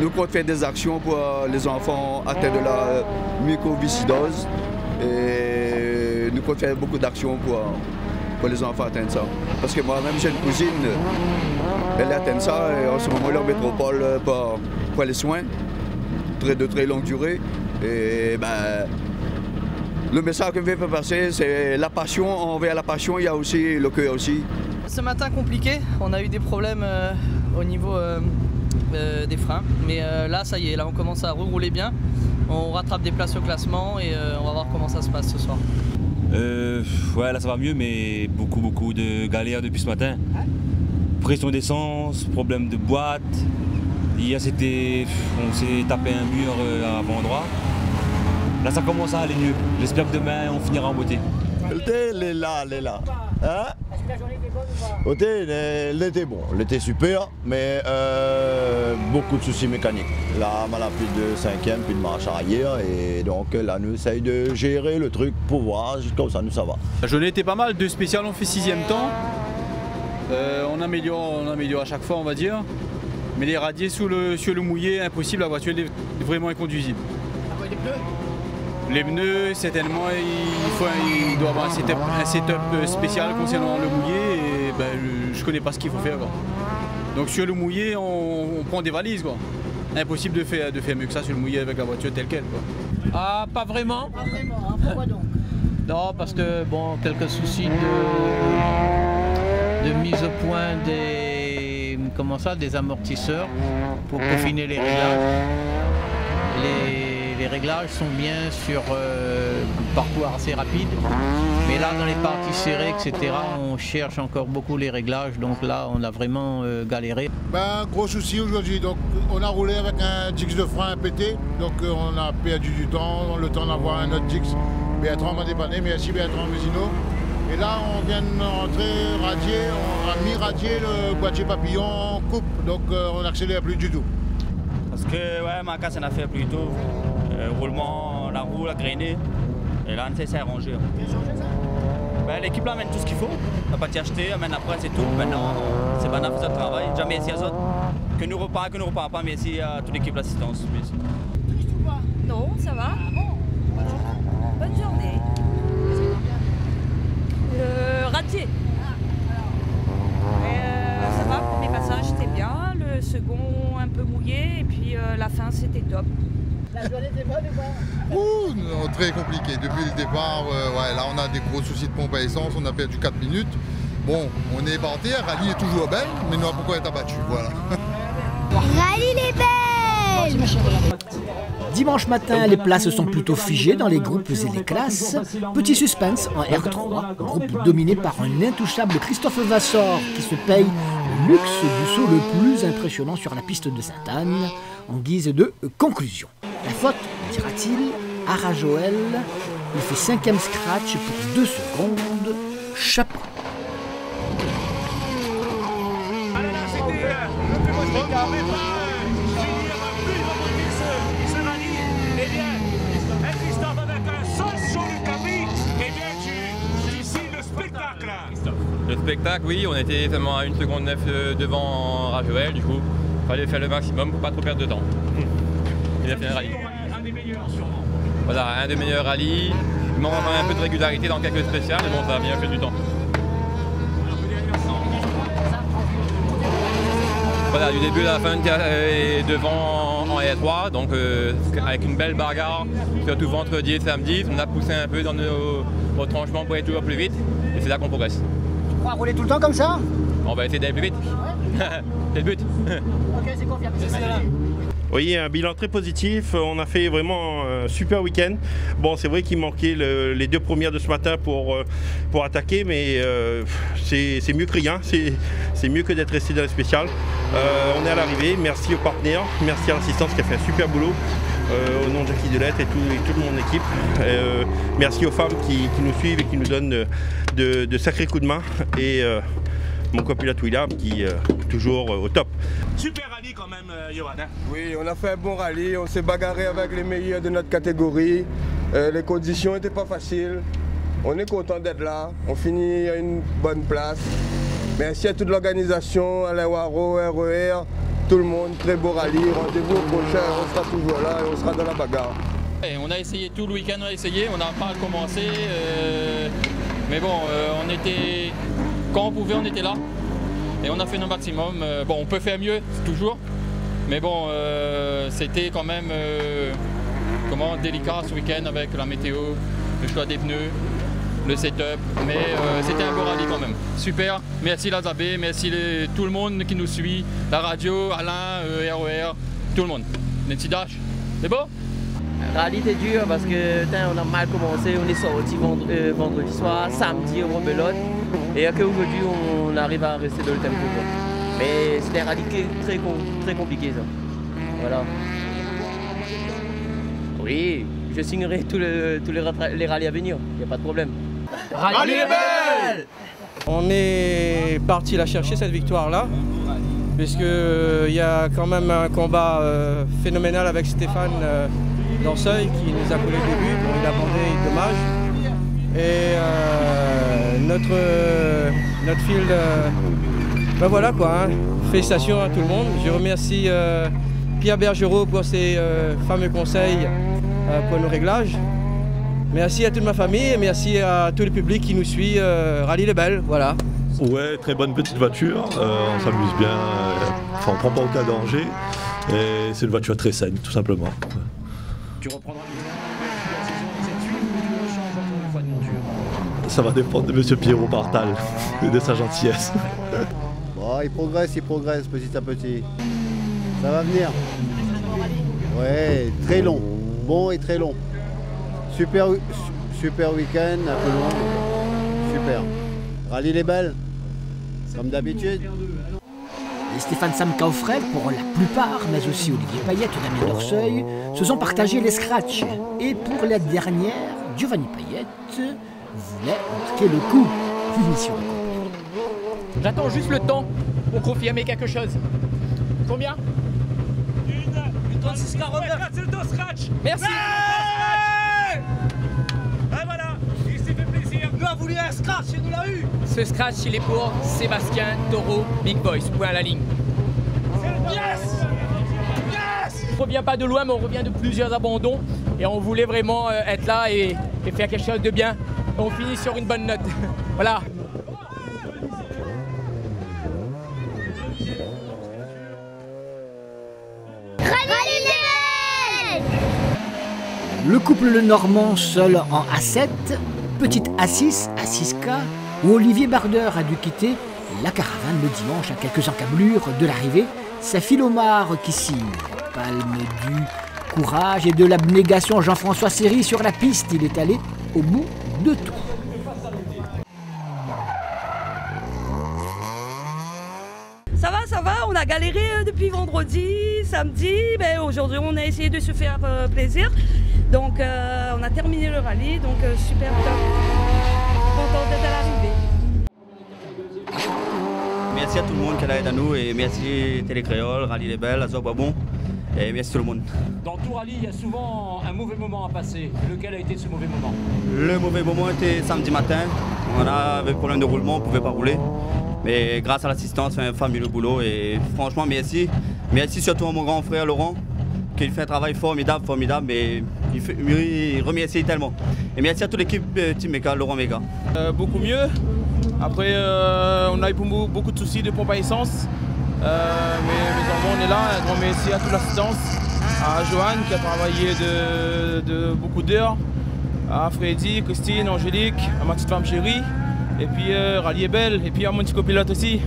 Nous comptons faire des actions pour les enfants atteints de la mucoviscidose et nous comptons faire beaucoup d'actions pour les enfants atteints de ça. Parce que moi-même j'ai une cousine, elle est atteinte de ça et en ce moment elle est en métropole pour les soins de très longue durée. Et le message que je veux passer, c'est la passion. Envers la passion, il y a aussi le cœur aussi. Ce matin compliqué, on a eu des problèmes au niveau des freins. Mais là, ça y est, là on commence à rouler bien. On rattrape des places au classement et on va voir comment ça se passe ce soir. Ouais, là ça va mieux, mais beaucoup de galères depuis ce matin. Pression d'essence, problème de boîte. Hier, on s'est tapé un mur à avant droit. Là, ça commence à aller mieux. J'espère que demain, on finira en beauté. L'été, elle est là. Hein? L'été, bon, l'été super, mais beaucoup de soucis mécaniques. Là, on a plus de 5e, puis de marche arrière, et donc là, nous essayons de gérer le truc pour voir, comme ça, nous, ça va. La journée était pas mal, 2 spéciales, on fait 6e temps. On améliore à chaque fois, on va dire. Mais les radiers sur le mouillé, impossible, la voiture est vraiment inconduisible. Les pneus, certainement, il doit avoir un setup spécial concernant le mouillé et je connais pas ce qu'il faut faire. Quoi. Donc sur le mouillé, on prend des valises. Quoi. Impossible de faire mieux que ça sur le mouillé avec la voiture telle qu'elle. Ah, pas vraiment. Pas vraiment, hein. Pourquoi donc? Non, parce que bon, quelques soucis de mise au point des amortisseurs pour peaufiner les réglages. Les réglages sont bien sur parcours assez rapide, mais là dans les parties serrées, etc., on cherche encore beaucoup les réglages, donc là on a vraiment galéré. Gros souci aujourd'hui, donc on a roulé avec un Dix de frein pété, donc on a perdu du temps, le temps d'avoir un autre Dix. Bertrand m'a dépanné, merci Bertrand Mesino. Et là on vient de rentrer radier, on a mis radier le boîtier papillon en coupe, donc on n'accélère plus du tout. Parce que ouais, ma casse on a fait plus tôt. Roulement, la roue, la grainée, et là on essaie de s'arranger. L'équipe là amène tout ce qu'il faut, on n'a pas acheté, amène après c'est tout. Maintenant c'est pas notre travail. Jamais merci à eux autres. Que nous repart pas, merci à toute l'équipe d'assistance. Non, ça va. Bonne journée. Le radier. Ça va, pour mes passages c'était bien, le second un peu mouillé et puis la fin c'était top. La journée était bonne ou pas? Non, très compliqué. Depuis le départ, là on a des gros soucis de pompe à essence, on a perdu 4 minutes. Bon, on est parti, Rallye est toujours belle, mais nous pourquoi être abattu, voilà. Rallye les belles! Dimanche matin, les places sont plutôt figées dans les groupes et les classes. Petit suspense en R3, groupe dominé par un intouchable Christophe Vassor qui se paye le luxe du saut le plus impressionnant sur la piste de Sainte-Anne en guise de conclusion. La faute, dira-t-il, à Rajoel. Il fait 5e scratch pour 2 secondes. Chapeau. Le spectacle, oui, on était seulement à 1 seconde 9 devant Rajoel, du coup. Il fallait faire le maximum pour pas trop perdre de temps. Il a fait un rallye. Un des meilleurs sûrement. Voilà, un des meilleurs rallyes. Il manque un peu de régularité dans quelques spéciales, mais bon, ça a bien fait du temps. Voilà, du début à la fin, est devant en R3, donc avec une belle bagarre, surtout vendredi et samedi, on a poussé un peu dans nos retranchements pour aller toujours plus vite, et c'est là qu'on progresse. Tu crois rouler tout le temps comme ça? On va essayer d'aller plus vite. C'est le but. Ok, c'est confirmé. Oui, un bilan très positif. On a fait vraiment un super week-end. Bon, c'est vrai qu'il manquait les 2 premières de ce matin pour attaquer, mais c'est mieux que rien. C'est mieux que d'être resté dans le spécial. On est à l'arrivée. Merci aux partenaires, merci à l'assistance qui a fait un super boulot. Au nom de Jackie Delettre et toute mon équipe. Merci aux femmes qui nous suivent et qui nous donnent de sacrés coups de main. Et mon copilote William qui est toujours au top. Super rallye quand même, Johan. Oui, on a fait un bon rallye, on s'est bagarré avec les meilleurs de notre catégorie. Les conditions n'étaient pas faciles. On est content d'être là, on finit à une bonne place. Merci à toute l'organisation, Alain Waro, RER, tout le monde, très beau rallye. Rendez-vous au prochain, on sera toujours là et on sera dans la bagarre. Et on a essayé tout le week-end, on n'a pas commencé. Mais bon, quand on pouvait, on était là. Et on a fait notre maximum. Bon, on peut faire mieux, toujours. Mais bon, c'était quand même délicat ce week-end avec la météo, le choix des pneus, le setup. Mais c'était un beau rallye quand même. Super. Merci la Zabé, merci tout le monde qui nous suit. La radio, Alain, RER, tout le monde. Nancy Dash, c'est beau? Rallye était dur parce que on a mal commencé, on est sorti vendredi soir, samedi on rebelote et qu'aujourd'hui on arrive à rester dans le tempo. Mais c'était un rallye très compliqué ça. Voilà. Oui, je signerai tous les rallyes à venir, il n'y a pas de problème. Rallye les belles! On est parti la chercher cette victoire-là, puisqu'il y a quand même un combat phénoménal avec Stéphane Danseuil qui nous a collé le début, bon, il a bandé, dommage. Et notre field, ben voilà quoi, hein. Félicitations à tout le monde. Je remercie Pierre Bergerot pour ses fameux conseils pour nos réglages. Merci à toute ma famille et merci à tout le public qui nous suit. Rallye les belles, voilà. Ouais, très bonne petite voiture, on s'amuse bien, enfin, on prend pas aucun danger et c'est une voiture très saine tout simplement. Tu reprendras la saison cette suite ou tu changes encore une fois de monture? Ça va dépendre de M. Pierrot Partal et de sa gentillesse. Bon, il progresse petit à petit. Ça va venir. Ouais, très long, bon et très long. Super week-end, un peu long. Super. Rallye les belles, comme d'habitude. Et Stéphane Samkaufrel, pour la plupart, mais aussi Olivier Payette et Damien Dorseuil, se sont partagés les scratchs. Et pour la dernière, Giovanni Payette voulait marquer le coup. Mission accomplie. J'attends juste le temps pour confirmer quelque chose. Combien? Une 36 40. C'est le dos scratch. Merci. Ah voilà, il s'est fait plaisir. Nous a voulu un scratch et nous l'a eu. Ce scratch, il est pour Sébastien Taureau, Big Boys, point à la ligne. Yes! Yes! On ne revient pas de loin, mais on revient de plusieurs abandons. Et on voulait vraiment être là et faire quelque chose de bien. Et on finit sur une bonne note. Voilà. Le couple Lenormand seul en A7, petite A6, A6K, où Olivier Bardeur a dû quitter la caravane le dimanche à quelques encablures de l'arrivée. C'est Philomar qui signe la palme du courage et de l'abnégation. Jean-François Seri sur la piste, il est allé au bout de tout. Ça va, on a galéré depuis vendredi, samedi, mais aujourd'hui on a essayé de se faire plaisir. Donc on a terminé le rallye, donc super content d'être à l'arrivée. Merci à tout le monde qui est là à nous et merci Télécréole, Rallye les Belles, Azor Babon et merci tout le monde. Dans tout rallye, il y a souvent un mauvais moment à passer. Lequel a été ce mauvais moment? Le mauvais moment était samedi matin. On avait problème de roulement, on ne pouvait pas rouler. Mais grâce à l'assistance, on fait un fabuleux boulot et franchement merci Merci surtout à mon grand frère Laurent, qui fait un travail formidable, mais il remercie tellement. Et merci à toute l'équipe Team Meka, Laurent Meka. Beaucoup mieux. Après, on a eu beaucoup de soucis de pompe à essence. Mais enfants, on est là. Un grand merci à toute l'assistance. À Johan qui a travaillé de beaucoup d'heures. À Freddy, Christine, Angélique, à ma petite femme chérie. Et puis Rallye est belle. Et puis à mon petit copilote aussi.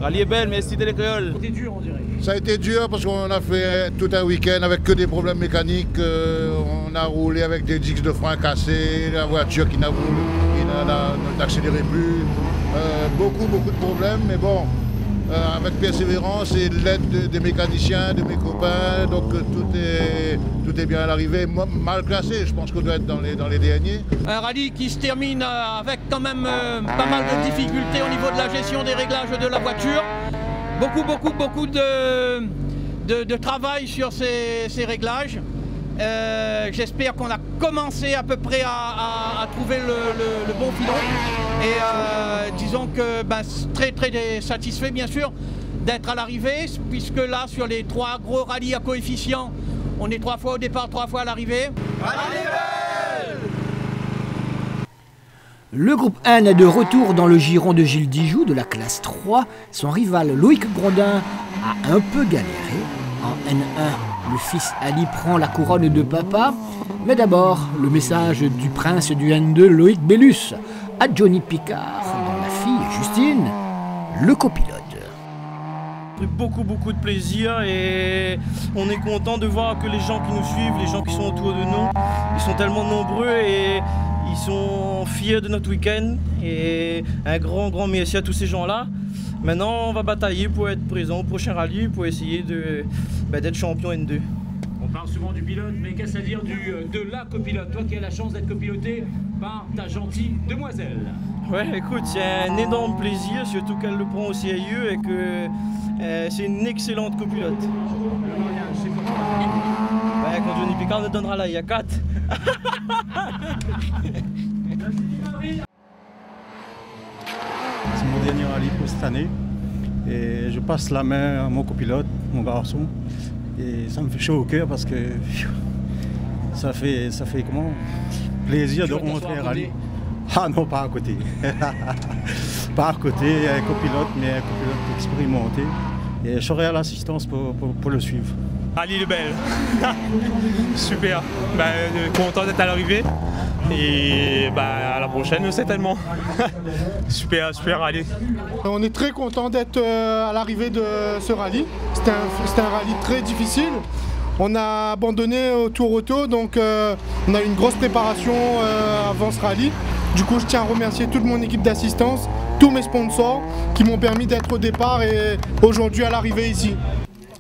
Rallye est belle, merci Télécréole. C'était dur, on dirait. Ça a été dur parce qu'on a fait tout un week-end avec que des problèmes mécaniques. On a roulé avec des disques de frein cassés, la voiture qui n'accélérait plus. Beaucoup de problèmes, mais bon, avec persévérance et l'aide des mécaniciens, de mes copains, donc tout est bien à l'arrivée. Mal classé, je pense qu'on doit être dans les derniers. Un rallye qui se termine avec quand même pas mal de difficultés au niveau de la gestion des réglages de la voiture. Beaucoup de travail sur ces réglages. J'espère qu'on a commencé à peu près à trouver le bon filon. Et disons que très satisfait bien sûr d'être à l'arrivée, puisque là sur les 3 gros rallyes à coefficient, on est 3 fois au départ, 3 fois à l'arrivée. Le groupe N est de retour dans le giron de Gilles Dijoux de la classe 3. Son rival Loïc Grondin a un peu galéré. En N1, le fils Ali prend la couronne de papa. Mais d'abord, le message du prince du N2, Loïc Bellus, à Johnny Picard, dont la fille Justine, le copilote. Beaucoup de plaisir et on est content de voir que les gens qui nous suivent, les gens qui sont autour de nous, ils sont tellement nombreux et ils sont fiers de notre week-end et un grand merci à tous ces gens-là. Maintenant on va batailler pour être présent au prochain rallye pour essayer d'être champion N2. On parle souvent du pilote, mais qu'est-ce à dire de la copilote? Toi qui as la chance d'être copiloté par ta gentille demoiselle. Ouais, écoute, c'est un énorme plaisir, surtout qu'elle le prend au sérieux et que c'est une excellente copilote. Quand Johnny Picard nous donnera là, il y a 4. C'est mon dernier rallye pour cette année et je passe la main à mon copilote, mon garçon. Et ça me fait chaud au cœur parce que ça fait comment plaisir de rentrer un rallye. Ah non, pas à côté. Pas à côté, un copilote, mais un copilote expérimenté. Et je serai à l'assistance pour le suivre. Rallye de Belle. Super. Content d'être à l'arrivée. Et à la prochaine, certainement. super rallye. On est très content d'être à l'arrivée de ce rallye. C'était un rallye très difficile. On a abandonné au tour auto, donc on a eu une grosse préparation avant ce rallye. Du coup, je tiens à remercier toute mon équipe d'assistance, tous mes sponsors qui m'ont permis d'être au départ et aujourd'hui à l'arrivée ici.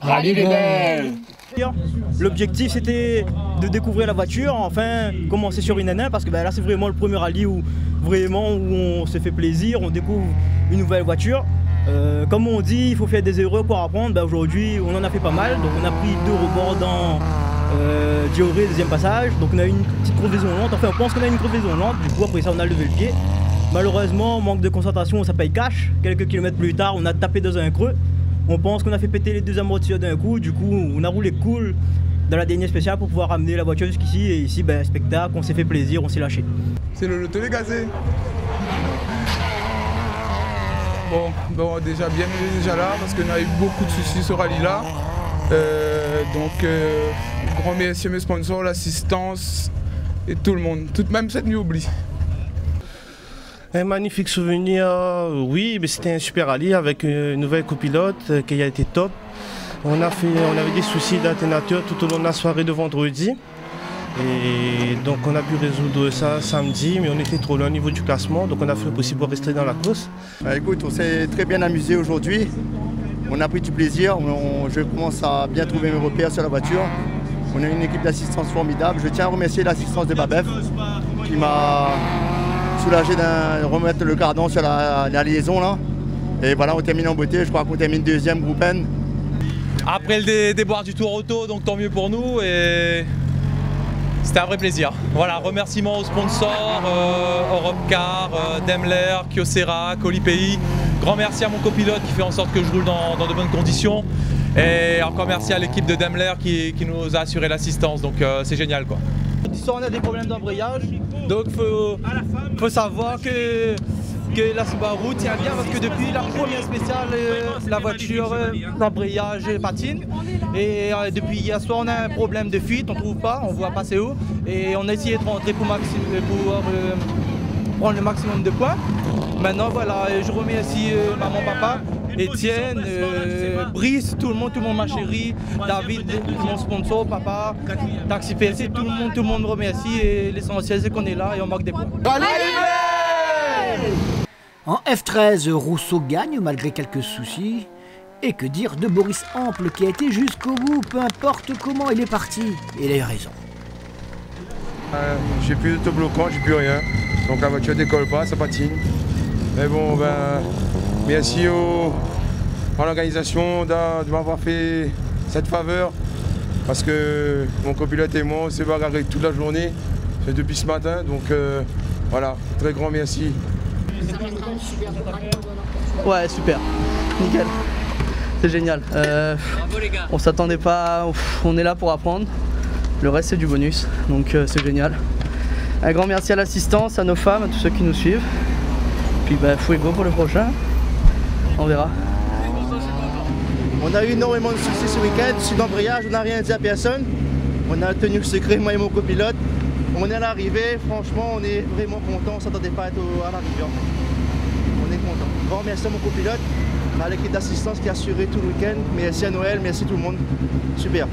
Rallye des Belles. L'objectif c'était de découvrir la voiture, enfin commencer sur une N1 parce que là c'est vraiment le premier rallye où on se fait plaisir, on découvre une nouvelle voiture. Comme on dit, il faut faire des erreurs pour apprendre. Aujourd'hui on en a fait pas mal, donc on a pris 2 rebords dans Dioré, deuxième passage, donc on a eu une petite crevaison lente, enfin on pense qu'on a une crevaison lente, du coup après ça on a levé le pied. Malheureusement, manque de concentration, ça paye cash. Quelques kilomètres plus tard, on a tapé dans un creux. On pense qu'on a fait péter les 2 amortisseurs d'un coup, du coup on a roulé cool dans la dernière spéciale pour pouvoir ramener la voiture jusqu'ici. Et ici, spectacle, on s'est fait plaisir, on s'est lâché. C'est le loto gazé. Bon, déjà bienvenue déjà là parce qu'on a eu beaucoup de soucis ce rallye là. Grand merci à mes sponsors, l'assistance et tout le monde, même cette nuit oublie. Un magnifique souvenir, oui, mais c'était un super rallye avec une nouvelle copilote qui a été top. On avait des soucis d'alternateur tout au long de la soirée de vendredi. Et donc on a pu résoudre ça samedi, mais on était trop loin au niveau du classement, donc on a fait le possible pour rester dans la course. Écoute, on s'est très bien amusé aujourd'hui. On a pris du plaisir, je commence à bien trouver mes repères sur la voiture. On a une équipe d'assistance formidable. Je tiens à remercier l'assistance de Babef qui m'a soulagé de remettre le cardan sur la liaison là. Et voilà, on termine en beauté, je crois qu'on termine 2e groupe N. Après le déboire du tour auto, donc tant mieux pour nous et c'était un vrai plaisir. Voilà, remerciements aux sponsors, Europcar, Daimler, Kyocera, Colipay. Grand merci à mon copilote qui fait en sorte que je roule dans de bonnes conditions. Et encore merci à l'équipe de Daimler qui nous a assuré l'assistance, donc c'est génial quoi. Soit on a des problèmes d'embrayage, donc faut savoir que la Subaru tient bien parce que depuis la première spéciale, la voiture, l'embrayage patine. Et depuis hier soir, on a un problème de fuite, on ne trouve pas, on voit pas c'est où. Et on a essayé de rentrer pour prendre le maximum de points. Maintenant voilà, je remercie maman, papa, Étienne, Brice, tout le monde ma chérie, David, mon sponsor, papa, Taxi PLC, tout le monde me remercie et l'essentiel c'est qu'on est là et on marque des points. En F13, Rousseau gagne malgré quelques soucis. Et que dire de Boris Ample qui a été jusqu'au bout, peu importe comment il est parti. Et il a eu raison. J'ai plus d'autobloquant, j'ai plus rien. Donc la voiture décolle pas, ça patine. Mais bon, merci à l'organisation de m'avoir fait cette faveur. Parce que mon copilote et moi, on s'est bagarré toute la journée, depuis ce matin. Donc voilà, très grand merci. Ouais, super, nickel. C'est génial. On s'attendait pas, on est là pour apprendre. Le reste c'est du bonus, donc c'est génial. Un grand merci à l'assistance, à nos femmes, à tous ceux qui nous suivent. Puis fuego pour le prochain. On verra. On a eu énormément de soucis ce week-end, sur l'embrayage, on n'a rien dit à personne. On a tenu le secret, moi et mon copilote. On est à l'arrivée, franchement on est vraiment content, on ne s'attendait pas à être à l'arrivée. On est content. Grand merci à mon copilote, à l'équipe d'assistance qui a assuré tout le week-end. Merci à Noël, merci tout le monde. Super.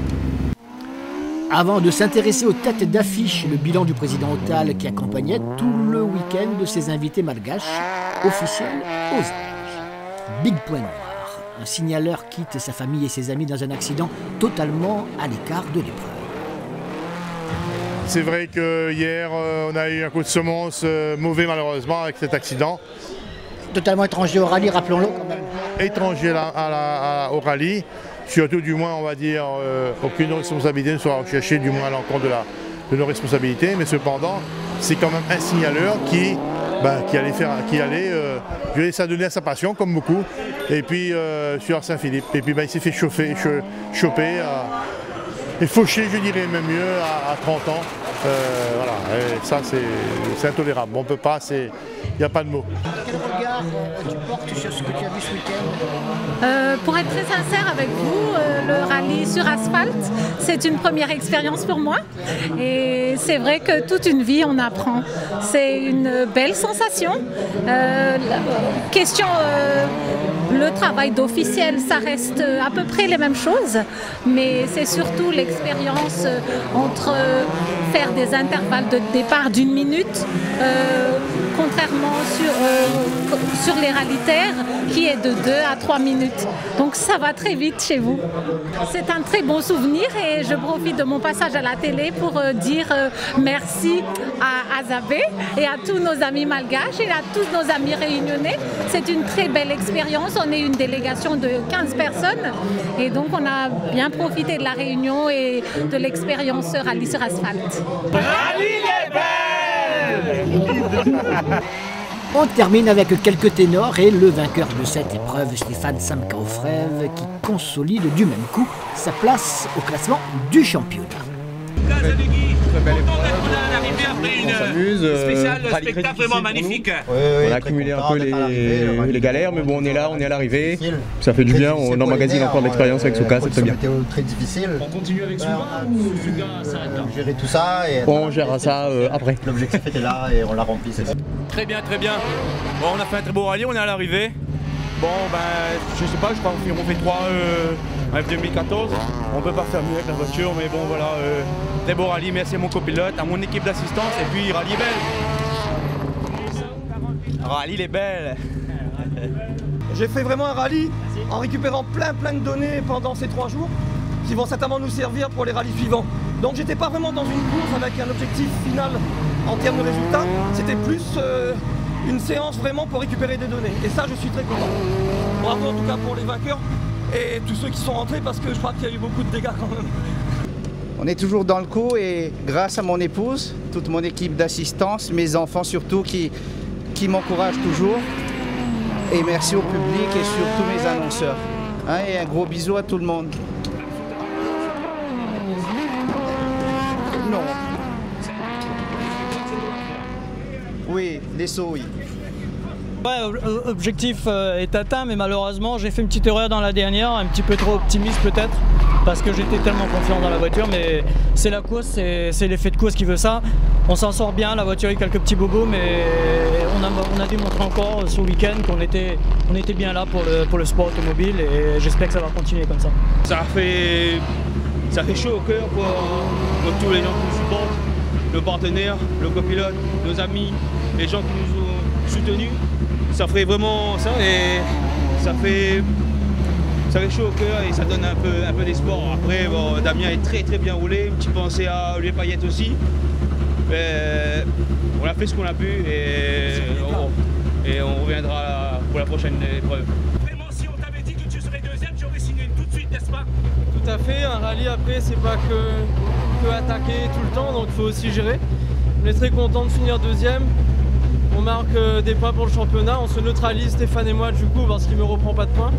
Avant de s'intéresser aux têtes d'affiche, le bilan du président Otal qui accompagnait tout le week-end de ses invités malgaches officiels aux Anges. Big point noir. Un signaleur quitte sa famille et ses amis dans un accident totalement à l'écart de l'épreuve. C'est vrai que hier, on a eu un coup de semence mauvais malheureusement avec cet accident. Totalement étranger au rallye, rappelons-le quand même. Étranger au rallye, surtout du moins on va dire aucune responsabilité ne sera recherchée du moins à l'encontre de nos responsabilités, mais cependant c'est quand même un signaleur qui allait s'adonner à sa passion comme beaucoup, et puis sur Saint-Philippe, et puis il s'est fait choper et faucher je dirais même mieux à 30 ans. Voilà, et ça c'est intolérable, on peut pas, il n'y a pas de mots. Quel regard tu portes sur ce que tu as vu ce week-end? Pour être très sincère avec vous, le rallye sur asphalte, c'est une première expérience pour moi. Et c'est vrai que toute une vie, on apprend. C'est une belle sensation. Le travail d'officiel, ça reste à peu près les mêmes choses. Mais c'est surtout l'expérience entre faire des intervalles de départ d'1 minute, contrairement sur les rallye-terres qui est de 2 à 3 minutes. Donc ça va très vite chez vous. C'est un très bon souvenir et je profite de mon passage à la télé pour dire merci à Azabé et à tous nos amis malgaches et à tous nos amis réunionnais. C'est une très belle expérience. On est une délégation de 15 personnes et donc on a bien profité de la réunion et de l'expérience rallye sur asphalte. Rallye les belles! On termine avec quelques ténors et le vainqueur de cette épreuve, Stéphane Samkaufrev, qui consolide du même coup sa place au classement du championnat. Très belle épreuve, on s'amuse, spectacle vraiment magnifique. On a accumulé un peu les galères, mais bon on est là, on est à l'arrivée, ça fait du bien, on emmagasine encore de l'expérience avec Souka, c'est très bien. Météo très difficile. On continue avec Souka ou Souka s'arrête là? Gérer tout ça et on gérera ça après. L'objectif était là et on l'a rempli, c'est ça. Très bien, très bien. Bon, on a fait un très beau rallye, on est à l'arrivée. Bon, je sais pas, je crois qu'on fait 3 en F2014. On peut pas faire mieux avec la voiture, mais bon, voilà. Très beau rallye, merci à mon copilote, à mon équipe d'assistance, et puis rallye belle. Rallye les belles. J'ai fait vraiment un rallye en récupérant plein de données pendant ces 3 jours qui vont certainement nous servir pour les rallyes suivants. Donc j'étais pas vraiment dans une course avec un objectif final en termes de résultats, c'était plus une séance vraiment pour récupérer des données. Et ça, je suis très content. Bravo en tout cas pour les vainqueurs et tous ceux qui sont rentrés parce que je crois qu'il y a eu beaucoup de dégâts quand même. On est toujours dans le coup et grâce à mon épouse, toute mon équipe d'assistance, mes enfants surtout qui m'encouragent toujours. Et merci au public et surtout mes annonceurs. Hein, et un gros bisou à tout le monde. Non. Oui, les sauts, oui. Ouais, objectif est atteint, mais malheureusement j'ai fait une petite erreur dans la dernière, un petit peu trop optimiste peut-être, parce que j'étais tellement confiant dans la voiture, mais c'est la course, c'est l'effet de course qui veut ça. On s'en sort bien, la voiture a eu quelques petits bobos, mais on a démontré encore ce week-end qu'on était bien là pour le sport automobile, et j'espère que ça va continuer comme ça. Ça fait chaud au cœur pour tous les gens qui nous supportent, nos partenaires, nos copilotes, nos amis, les gens qui nous ont soutenus. Ça ferait vraiment ça, et ça fait chaud au cœur et ça donne un peu d'espoir. Après, bon, Damien est très bien roulé, une petite pensée à Olivier Payette aussi. Mais on a fait ce qu'on a pu et on reviendra pour la prochaine épreuve. Vraiment, si on t'avait dit que tu serais deuxième, j'aurais signé tout de suite, n'est-ce pas? Tout à fait, un rallye après c'est pas que attaquer tout le temps, donc il faut aussi gérer. On est très content de finir deuxième. On marque des points pour le championnat, on se neutralise Stéphane et moi du coup parce qu'il ne me reprend pas de points.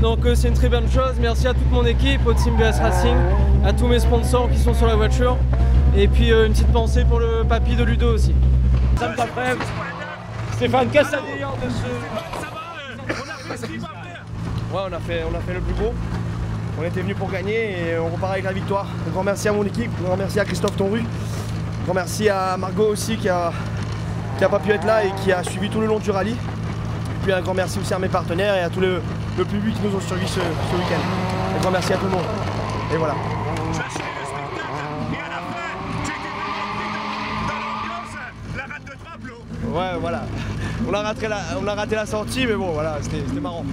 Donc c'est une très bonne chose. Merci à toute mon équipe, au Team BS Racing, à tous mes sponsors qui sont sur la voiture. Et puis une petite pensée pour le papy de Ludo aussi. Sam Taprem, Stéphane, qu'est-ce que ça dit de ce... Ouais, on a fait le plus beau. On était venus pour gagner et on repart avec la victoire. Un grand merci à mon équipe, un grand merci à Christophe Tonru, un grand merci à Margot aussi qui a pas pu être là et qui a suivi tout le long du rallye. Et puis un grand merci aussi à mes partenaires et à tout le public qui nous ont suivis ce week-end. Un grand merci à tout le monde. Et voilà. Ouais, voilà. On a raté la sortie, mais bon, voilà, c'était marrant.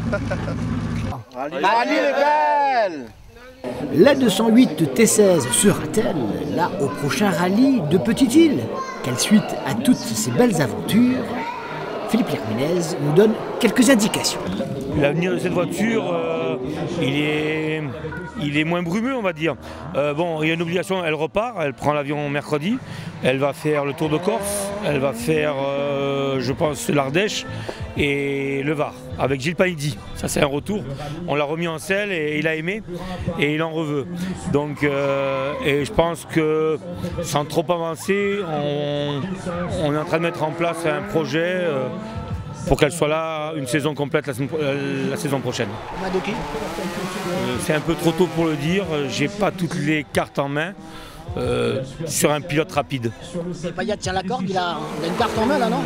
Rallye les belles! La 208 T16 sera-t-elle là au prochain rallye de Petite-Île? Quelle suite à toutes ces belles aventures? Philippe Herminez nous donne quelques indications. L'avenir de cette voiture, il est moins brumeux, on va dire. Bon, il y a une obligation, elle repart, elle prend l'avion mercredi, elle va faire le Tour de Corse, elle va faire, je pense, l'Ardèche et le Var, avec Gilles Palidi. Ça, c'est un retour. On l'a remis en selle et il a aimé et il en reveut. Donc, et je pense que, sans trop avancer, on est en train de mettre en place un projet pour qu'elle soit là une saison complète la saison prochaine. C'est un peu trop tôt pour le dire, j'ai pas toutes les cartes en main sur un pilote rapide. Payet tient la corde, il a une carte en main là, non?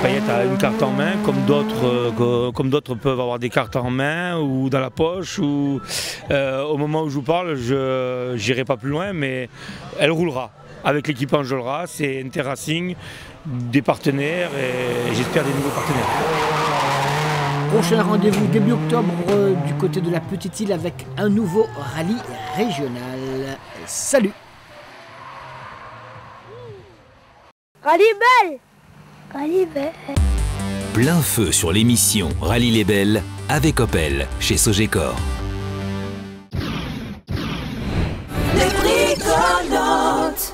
Payet a une carte en main, comme d'autres peuvent avoir des cartes en main ou dans la poche. Ou, au moment où je vous parle, je n'irai pas plus loin, mais elle roulera avec l'équipe Enjolras, c'est Interracing, des partenaires et j'espère des nouveaux partenaires. Prochain rendez-vous début octobre du côté de la Petite-Île avec un nouveau rallye régional. Salut! Rallye belle! Rallye belle! Plein feu sur l'émission Rallye les Belles avec Opel chez Sogecor. Les bricolantes!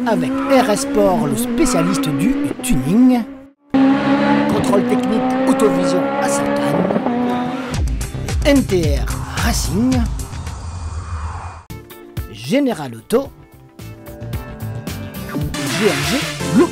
Avec RS Sport, le spécialiste du tuning, contrôle technique Autovision à Sainte-Anne, NTR Racing, General Auto, GMG Blue.